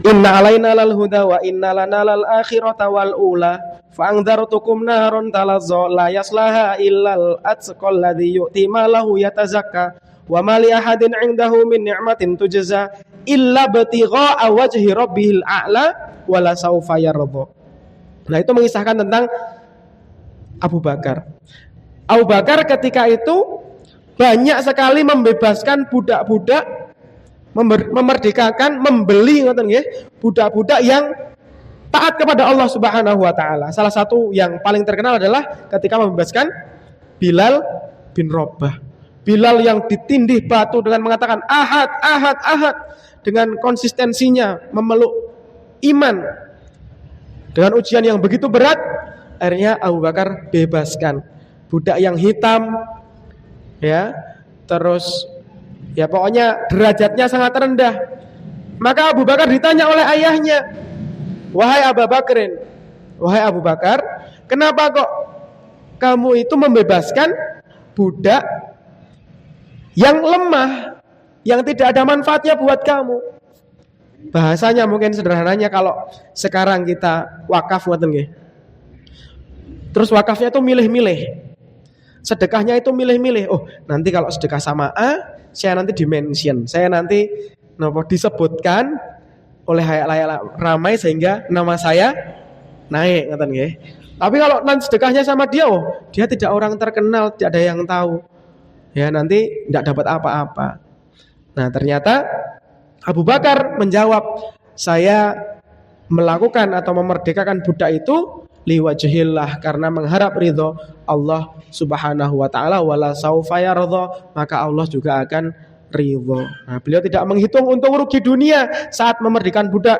[SPEAKER 1] inna alaina lal huda wa inna lana lal akhirata wal ula fa anzartukum naron talazza la yaslaha illal atqal ladzi yu'ti malahu yatazakka wa ma li ahadin 'indahu min ni'matin tujza illa batigha wajhi rabbihil a'la wala saufa yarda. Nah, itu mengisahkan tentang Abu Bakar. Abu Bakar ketika itu banyak sekali membebaskan budak-budak, memerdekakan, membeli budak-budak yang taat kepada Allah Subhanahu wa taala. Salah satu yang paling terkenal adalah ketika membebaskan Bilal bin Rabah. Bilal yang ditindih batu dengan mengatakan ahad, ahad, ahad, dengan konsistensinya memeluk iman dengan ujian yang begitu berat. Akhirnya Abu Bakar bebaskan budak yang hitam, ya, terus ya pokoknya derajatnya sangat rendah. Maka Abu Bakar ditanya oleh ayahnya, wahai Abu Bakar, kenapa kok kamu itu membebaskan budak yang lemah, yang tidak ada manfaatnya buat kamu? Bahasanya mungkin sederhananya kalau sekarang kita wakaf ngoten nggih. Terus wakafnya itu milih-milih. Sedekahnya itu milih-milih. Oh, nanti kalau sedekah sama A, saya nanti dimention. Saya nanti disebutkan oleh halayak ramai sehingga nama saya naik, ngoten nggih. Tapi kalau nanti sedekahnya sama dia, oh, dia tidak orang terkenal, tidak ada yang tahu. Ya, nanti tidak dapat apa-apa. Nah, ternyata Abu Bakar menjawab, saya melakukan atau memerdekakan budak itu liwajhillah, karena mengharap ridho Allah Subhanahu wa taala, wala saufa yarda, maka Allah juga akan ridho. Nah, beliau tidak menghitung untung rugi dunia saat memerdekakan budak.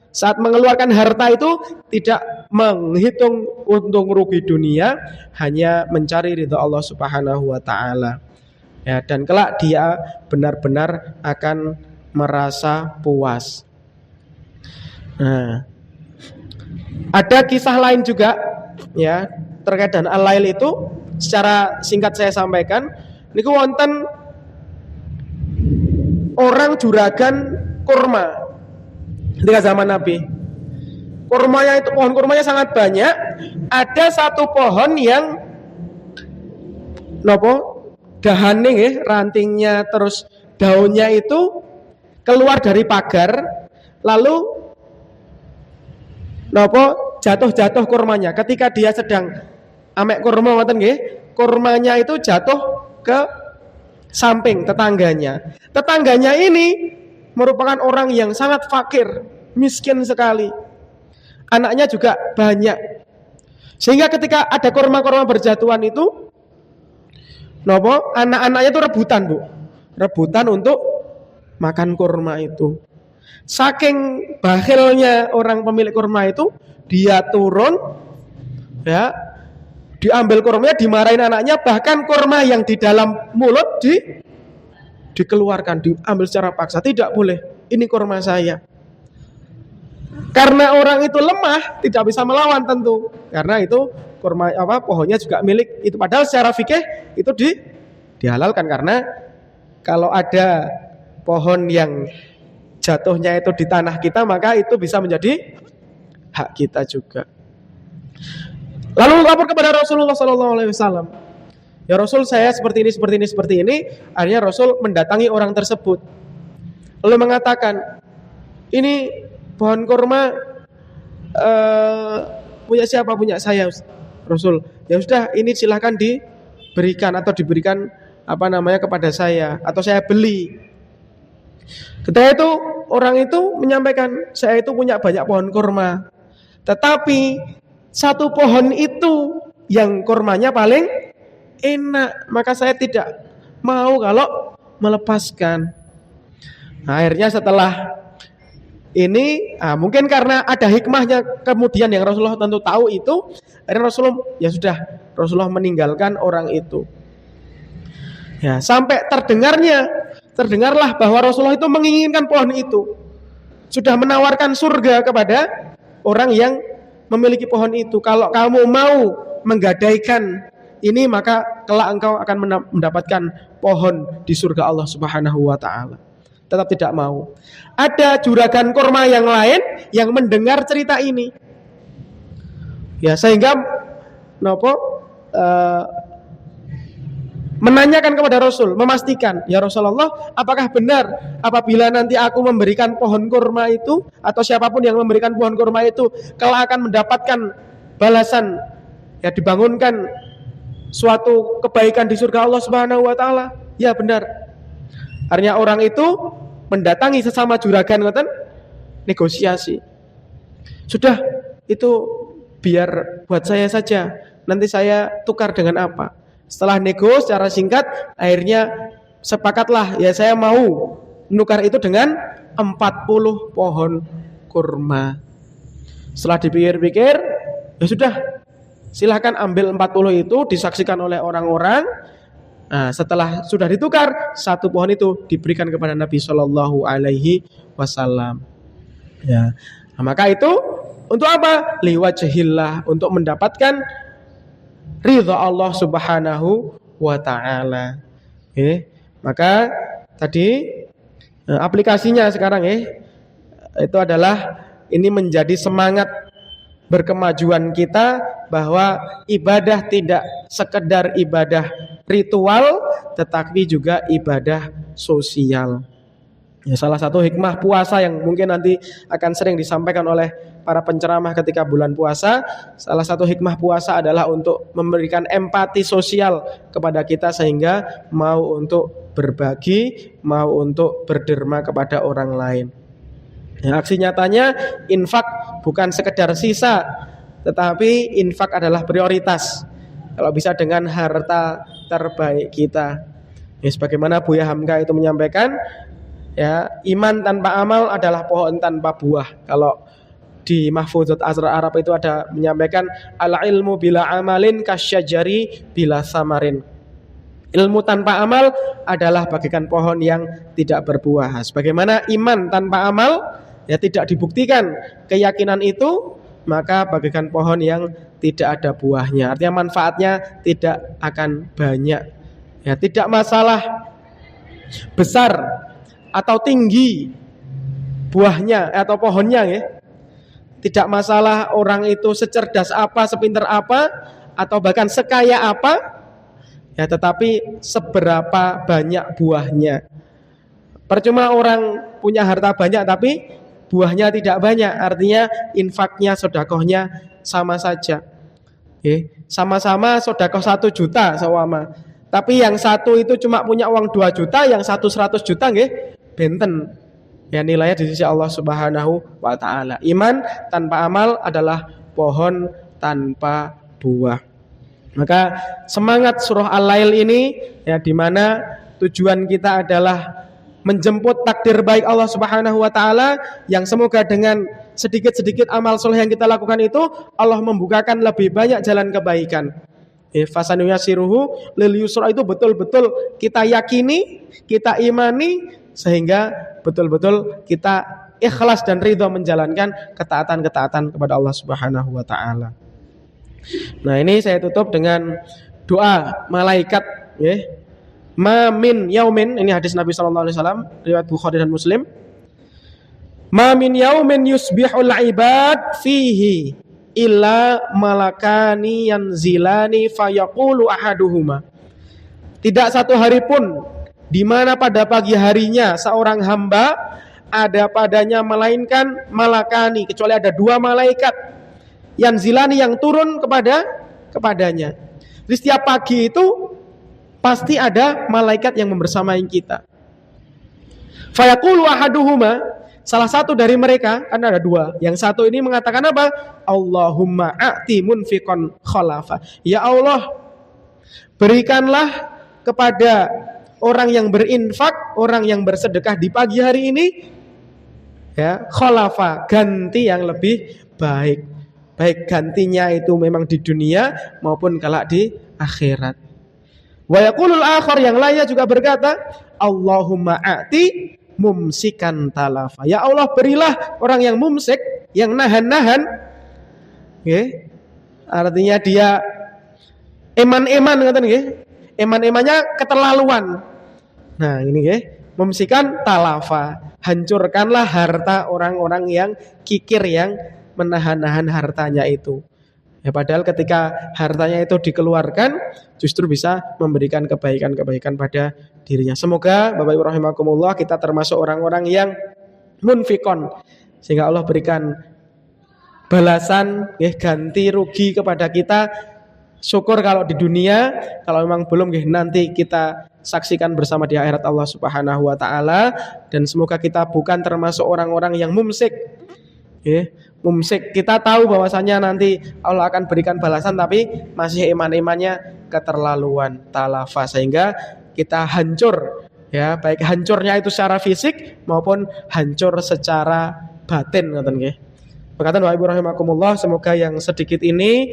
[SPEAKER 1] Saat mengeluarkan harta itu tidak menghitung untung rugi dunia, hanya mencari ridho Allah Subhanahu wa taala. Ya, dan kelak dia benar-benar akan merasa puas. Nah, ada kisah lain juga ya terkait dengan Al-Lail itu, secara singkat saya sampaikan. Niku wonten orang juragan kurma ketika zaman Nabi. Kurmanya itu, pohon kurmanya sangat banyak. Ada satu pohon yang dahane nggih, rantingnya terus daunnya itu keluar dari pagar, lalu jatuh kurmanya. Ketika dia sedang amek kurma ngoten nggih, kurmanya itu jatuh ke samping tetangganya. Tetangganya ini merupakan orang yang sangat fakir, miskin sekali. Anaknya juga banyak. Sehingga ketika ada kurma-kurma berjatuhan itu, anak-anaknya itu rebutan, Bu. Rebutan untuk makan kurma itu. Saking bakhilnya orang pemilik kurma itu, dia turun, ya, diambil kurmanya, dimarahin anaknya, bahkan kurma yang di dalam mulut dikeluarkan, diambil secara paksa. Tidak boleh, ini kurma saya. Karena orang itu lemah, tidak bisa melawan tentu. Karena itu kurma pohonnya juga milik itu. Padahal secara fikih itu dihalalkan, karena kalau ada pohon yang jatuhnya itu di tanah kita, maka itu bisa menjadi hak kita juga. Lalu lapor kepada Rasulullah SAW. Ya Rasul, saya seperti ini. Akhirnya Rasul mendatangi orang tersebut, lalu mengatakan, ini pohon kurma punya siapa? Punya saya, Rasul. Ya sudah, ini silahkan diberikan kepada saya, atau saya beli. Ketika itu orang itu menyampaikan, saya itu punya banyak pohon kurma, tetapi satu pohon itu yang kurmanya paling enak, maka saya tidak mau kalau melepaskan. Nah, akhirnya setelah ini, mungkin karena ada hikmahnya kemudian yang Rasulullah tentu tahu itu, akhirnya Rasulullah meninggalkan orang itu. Ya, sampai terdengarlah bahwa Rasulullah itu menginginkan pohon itu, sudah menawarkan surga kepada orang yang memiliki pohon itu. Kalau kamu mau menggadaikan ini, maka kelak engkau akan mendapatkan pohon di surga Allah Subhanahu wa taala. Tetap tidak mau. Ada juragan kurma yang lain yang mendengar cerita ini. Ya, sehingga menanyakan kepada Rasul, memastikan, ya Rasulullah, apakah benar apabila nanti aku memberikan pohon kurma itu, atau siapapun yang memberikan pohon kurma itu, kelak akan mendapatkan balasan, ya dibangunkan suatu kebaikan di surga Allah Subhanahu wa taala? Ya benar. Akhirnya orang itu mendatangi sesama juragan, negosiasi. Sudah, itu biar buat saya saja, nanti saya tukar dengan apa? Setelah nego secara singkat, akhirnya sepakatlah, ya saya mau menukar itu dengan 40 pohon kurma. Setelah dipikir-pikir, ya sudah, silahkan ambil 40 itu, disaksikan oleh orang-orang. Nah, setelah sudah ditukar, satu pohon itu diberikan kepada Nabi Shallallahu Alaihi Wasallam. Ya, nah, maka itu untuk apa? Liwajhillah, untuk mendapatkan ridha Allah Subhanahu wa taala. Maka tadi aplikasinya sekarang itu adalah ini menjadi semangat berkemajuan kita, bahwa ibadah tidak sekedar ibadah ritual, tetapi juga ibadah sosial. Ya, salah satu hikmah puasa yang mungkin nanti akan sering disampaikan oleh para penceramah ketika bulan puasa, salah satu hikmah puasa adalah untuk memberikan empati sosial kepada kita, sehingga mau untuk berbagi, mau untuk berderma kepada orang lain. Ya, aksi nyatanya infak bukan sekedar sisa, tetapi infak adalah prioritas. Kalau bisa dengan harta terbaik kita. Ya, sebagaimana Buya Hamka itu menyampaikan, ya, iman tanpa amal adalah pohon tanpa buah. Kalau di Mahfuzat Asrar Arab itu ada menyampaikan, al ilmu bila amalin kasyajari bila samarin. Ilmu tanpa amal adalah bagaikan pohon yang tidak berbuah. Sebagaimana iman tanpa amal, ya tidak dibuktikan keyakinan itu, maka bagaikan pohon yang tidak ada buahnya. Artinya manfaatnya tidak akan banyak. Ya, tidak masalah besar atau tinggi buahnya atau pohonnya, ya. Tidak masalah orang itu secerdas apa, sepintar apa, atau bahkan sekaya apa, ya, tetapi seberapa banyak buahnya. Percuma orang punya harta banyak tapi buahnya tidak banyak, artinya infaknya, sedekahnya sama saja. Sama-sama sedekah 1 juta sawama, tapi yang satu itu cuma punya uang 2 juta, yang satu 100 juta, benten. Ya, nilainya di sisi Allah Subhanahu wa taala. Iman tanpa amal adalah pohon tanpa buah. Maka semangat surah Al-Lail ini, ya, di mana tujuan kita adalah menjemput takdir baik Allah Subhanahu wa taala, yang semoga dengan sedikit-sedikit amal soleh yang kita lakukan itu, Allah membukakan lebih banyak jalan kebaikan. Fasanuyasiruhu lil yusra, itu betul-betul kita yakini, kita imani, sehingga betul-betul kita ikhlas dan ridho menjalankan ketaatan-ketaatan kepada Allah Subhanahu wa taala. Nah, ini saya tutup dengan doa malaikat, ya. Ma min yaumin, ini hadis Nabi sallallahu alaihi wasallam riwayat Bukhari dan Muslim. Ma min yaumin yusbihul ibad fihi illa malakani yanzilani fayaqulu ahaduhuma. Tidak satu hari pun di mana pada pagi harinya seorang hamba ada padanya melainkan malakani, kecuali ada dua malaikat yanzilani yang turun kepadanya. Di setiap pagi itu pasti ada malaikat yang membersamai kita. Fayaqulu ahaduhuma, salah satu dari mereka, kan ada dua. Yang satu ini mengatakan apa? Allahumma a'ti munfiqan khalafa. Ya Allah, berikanlah kepada orang yang berinfak, orang yang bersedekah di pagi hari ini, ya, khalafa, ganti yang lebih baik. Baik gantinya itu memang di dunia maupun kelak di akhirat. Wa yaqulul akhar, yang lainnya juga berkata, Allahumma a'ti mumsikan talafa. Ya Allah, berilah orang yang mumsik, yang nahan-nahan. Okay. Artinya dia eman-eman, kata nggih. Eman-emannya keterlaluan. Nah, ini nggih, mumsikan talafa. Hancurkanlah harta orang-orang yang kikir, yang menahan-nahan hartanya itu. Ya, padahal ketika hartanya itu dikeluarkan justru bisa memberikan kebaikan-kebaikan pada dirinya. Semoga Bapak Ibu rahimakumullah kita termasuk orang-orang yang munfikon, sehingga Allah berikan balasan, ya, ganti rugi kepada kita. Syukur kalau di dunia, kalau memang belum, ya, nanti kita saksikan bersama di akhirat Allah Subhanahu wa taala. Dan semoga kita bukan termasuk orang-orang yang mumsik. Ya, mumsik, kita tahu bahwasanya nanti Allah akan berikan balasan, tapi masih iman-imannya keterlaluan, talafa, sehingga kita hancur, ya, baik hancurnya itu secara fisik maupun hancur secara batin, ngoten nggih. Berkatan Bapak Ibu rahimakumullah, semoga yang sedikit ini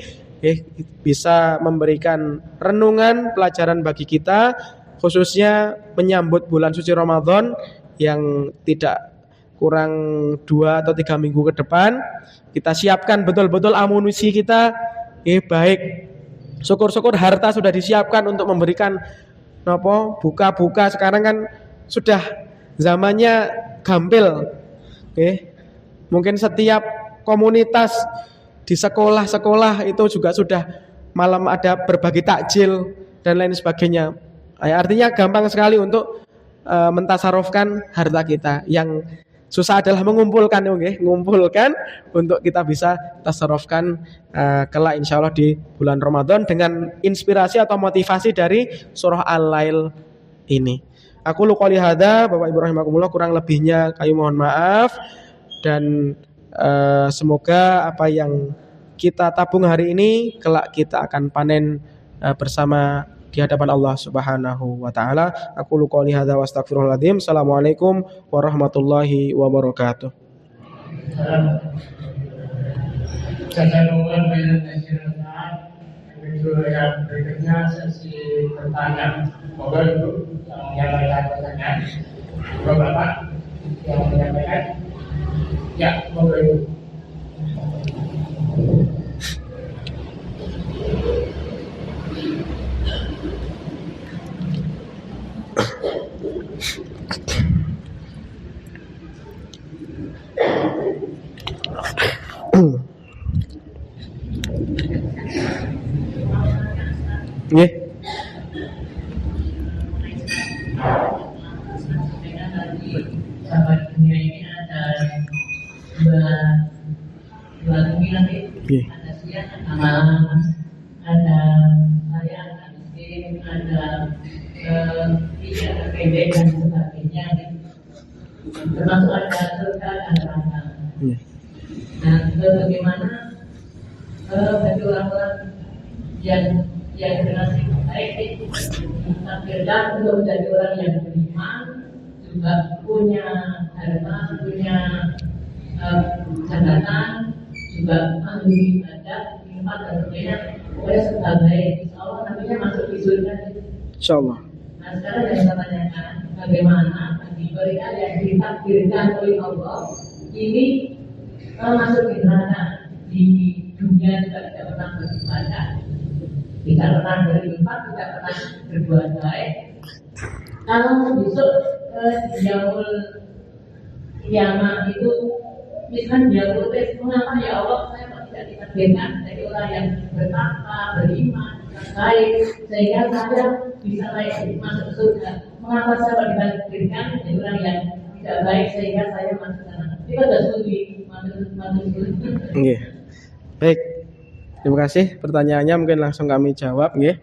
[SPEAKER 1] bisa memberikan renungan, pelajaran bagi kita, khususnya menyambut bulan suci Ramadan yang tidak kurang 2 atau 3 minggu ke depan. Kita siapkan betul-betul amunisi kita, baik syukur-syukur harta sudah disiapkan untuk memberikan buka-buka. Sekarang kan sudah zamannya gampil. Mungkin setiap komunitas di sekolah-sekolah itu juga sudah malam ada berbagi takjil dan lain sebagainya. Artinya gampang sekali untuk mentasarufkan harta kita. Yang susah adalah mengumpulkan, mengumpulkan untuk kita bisa tasarufkan kelak insyaallah di bulan Ramadan dengan inspirasi atau motivasi dari surah Al-Lail ini. Aku qouli hadza, Bapak Ibu rahimakumullah, kurang lebihnya kami mohon maaf, dan semoga apa yang kita tabung hari ini kelak kita akan panen bersama di hadapan Allah Subhanahu wa taala. Aku qouli hadza wa astaghfirullahaladzim. Assalamualaikum warahmatullahi wabarakatuh.
[SPEAKER 2] Yang berikutnya sesi pertanyaan. Moga Ibu yang menyampaikan pertanyaan. Bapak yang menyampaikan. Ya, moga Ibu.
[SPEAKER 1] Nggih.
[SPEAKER 3] Sahabat dunia ini ada dua dunia nanti. Ada siang, ada malam, ada kaya, ada miskin, ada tidak terpendek dan sebagainya. Termasuk ada surga, ada neraka. Nah, bagaimana bagi orang-orang yang bernasib baik akhirnya untuk menjadi orang yang beriman, juga punya harta, punya jabatan, juga ahli ibadah, infak dan sebagainya, pokoknya sebagai insya Allah nantinya masuk di surga.
[SPEAKER 1] Insyaallah.
[SPEAKER 3] Nah, sekarang yang saya tanyakan, bagaimana bagi mereka yang ditakdirkan oleh Allah ini masuk di neraka, di dunia juga tidak pernah beribadah, tidak pernah beriman, tidak pernah berbuat baik. Kalau besok yaumul kiamat itu, misalkan dia protes, mengapa ya Allah saya kok tidak ditakdirkan dari orang yang bertakwa, beriman, baik, sehingga saya bisa naik masuk surga. Mengapa saya kok ditakdirkan dari orang yang tidak baik sehingga saya masuk neraka? Kita sudah studi masuk surga.
[SPEAKER 1] Nggih. Baik. Terima kasih pertanyaannya, mungkin langsung kami jawab nggih.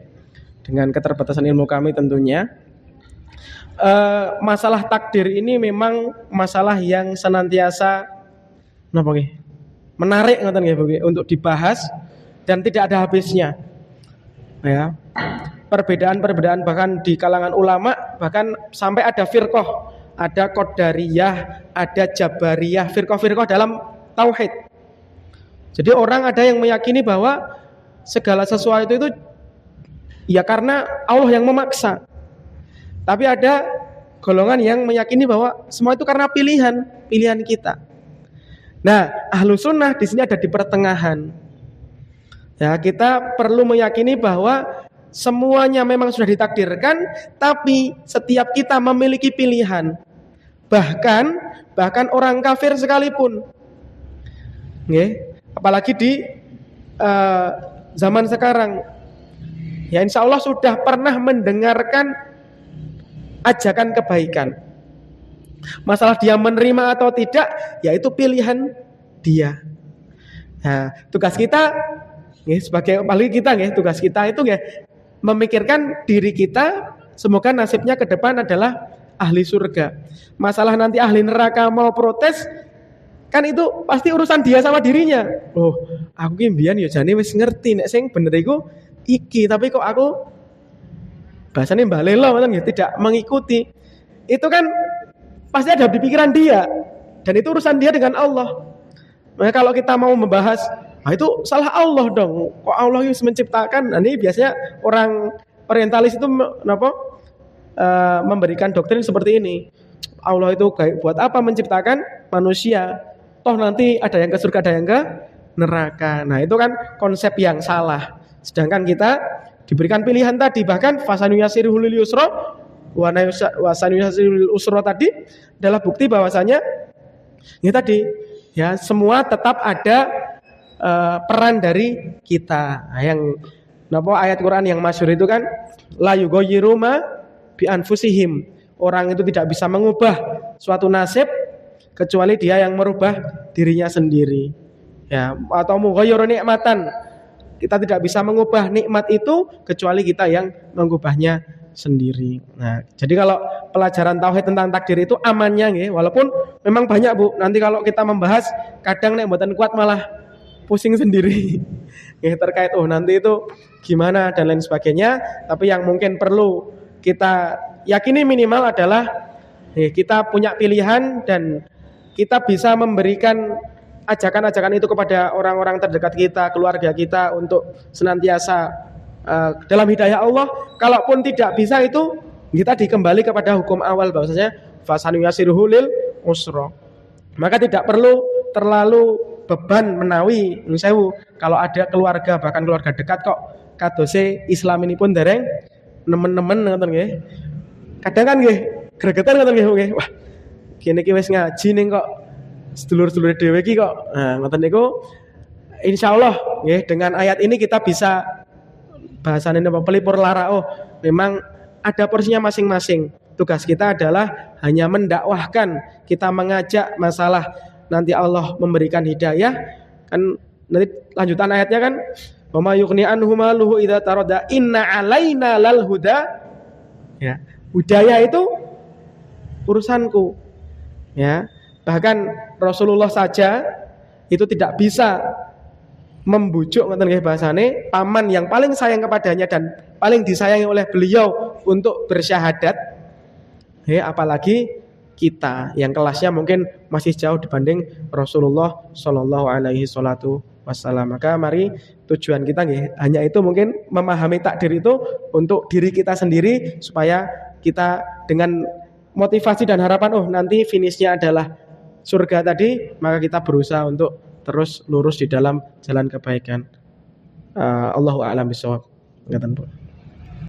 [SPEAKER 1] Dengan keterbatasan ilmu kami tentunya. Masalah takdir ini memang masalah yang senantiasa menarik ngoten nggih Bu untuk dibahas dan tidak ada habisnya. Ya. Perbedaan-perbedaan bahkan di kalangan ulama, bahkan sampai ada firqah, ada qadariyah, ada jabariyah, firqah-firqah dalam tauhid. Jadi orang ada yang meyakini bahwa segala sesuatu itu ya karena Allah yang memaksa. Tapi ada golongan yang meyakini bahwa semua itu karena pilihan kita. Nah, ahlu sunnah di sini ada di pertengahan. Ya, kita perlu meyakini bahwa semuanya memang sudah ditakdirkan, tapi setiap kita memiliki pilihan. Bahkan orang kafir sekalipun. Apalagi di zaman sekarang. Ya, insya Allah sudah pernah mendengarkan ajakan kebaikan. Masalah dia menerima atau tidak, yaitu pilihan dia. Nah, tugas kita, sebagai apalagi kita, tugas kita itu memikirkan diri kita. Semoga nasibnya ke depan adalah ahli surga. Masalah nanti ahli neraka mau protes, kan itu pasti urusan dia sama dirinya. Oh, aku ki mbiyen ya jane wis ngerti nek sing bener iku iki, tapi kok aku bahasanya balelo tidak mengikuti. Itu kan pasti ada di pikiran dia, dan itu urusan dia dengan Allah. Nah, kalau kita mau membahas, itu salah Allah dong. Kok Allah yang menciptakan? Nah, ini biasanya orang orientalis itu memberikan doktrin seperti ini. Allah itu buat apa menciptakan manusia? Toh nanti ada yang ke surga, ada yang ke neraka. Nah, itu kan konsep yang salah. Sedangkan kita diberikan pilihan tadi, bahkan fasanuyasirul lil yusra wa sanuyasirul usra tadi adalah bukti bahwasanya ini tadi ya semua tetap ada peran dari kita. Yang ayat Quran yang masyhur itu kan la yughayyiru ma bi anfusihim. Orang itu tidak bisa mengubah suatu nasib kecuali dia yang merubah dirinya sendiri. Ya, atau mughayyiru nikmatan. Kita tidak bisa mengubah nikmat itu kecuali kita yang mengubahnya sendiri. Nah, jadi kalau pelajaran tauhid tentang takdir itu amannya walaupun memang banyak Bu. Nanti kalau kita membahas kadang nek mboten kuat malah pusing sendiri. Terkait nanti itu gimana dan lain sebagainya. Tapi yang mungkin perlu kita yakini minimal adalah kita punya pilihan dan kita bisa memberikan ajakan-ajakan itu kepada orang-orang terdekat kita, keluarga kita untuk senantiasa dalam hidayah Allah. Kalaupun tidak bisa itu kita dikembali kepada hukum awal bahwasanya fasanuyasiruhu lil usra. Maka tidak perlu terlalu beban menawi sewu kalau ada keluarga bahkan keluarga dekat kok kadose Islam ini pun dereng nemen-nemen ngoten nggih. Kadang kan nggih gregetan ngoten nggih. Wah, kene iki wis ngaji ning kok sedulur-sedulur dhewe iki kok. Nah, ngoten niku insyaallah nggih dengan ayat ini kita bisa bahasane pelipur lara. Oh, memang ada porsinya masing-masing. Tugas kita adalah hanya mendakwahkan, kita mengajak masalah nanti Allah memberikan hidayah. Kan nanti lanjutan ayatnya kan wa ma yughni anhu maluhu idza tarada inna alaina lal huda. Ya, hidayah itu urusanku. Ya. Bahkan Rasulullah saja itu tidak bisa membujuk ngoten nggih bahasane paman yang paling sayang kepadanya dan paling disayangi oleh beliau untuk bersyahadat. Apalagi kita yang kelasnya mungkin masih jauh dibanding Rasulullah Shallallahu Alaihi Wasallam. Maka mari tujuan kita hanya itu, mungkin memahami takdir itu untuk diri kita sendiri supaya kita dengan motivasi dan harapan nanti finishnya adalah surga tadi, maka kita berusaha untuk terus lurus di dalam jalan kebaikan. Allahu a'lam bishawab. Ngeten, Bu.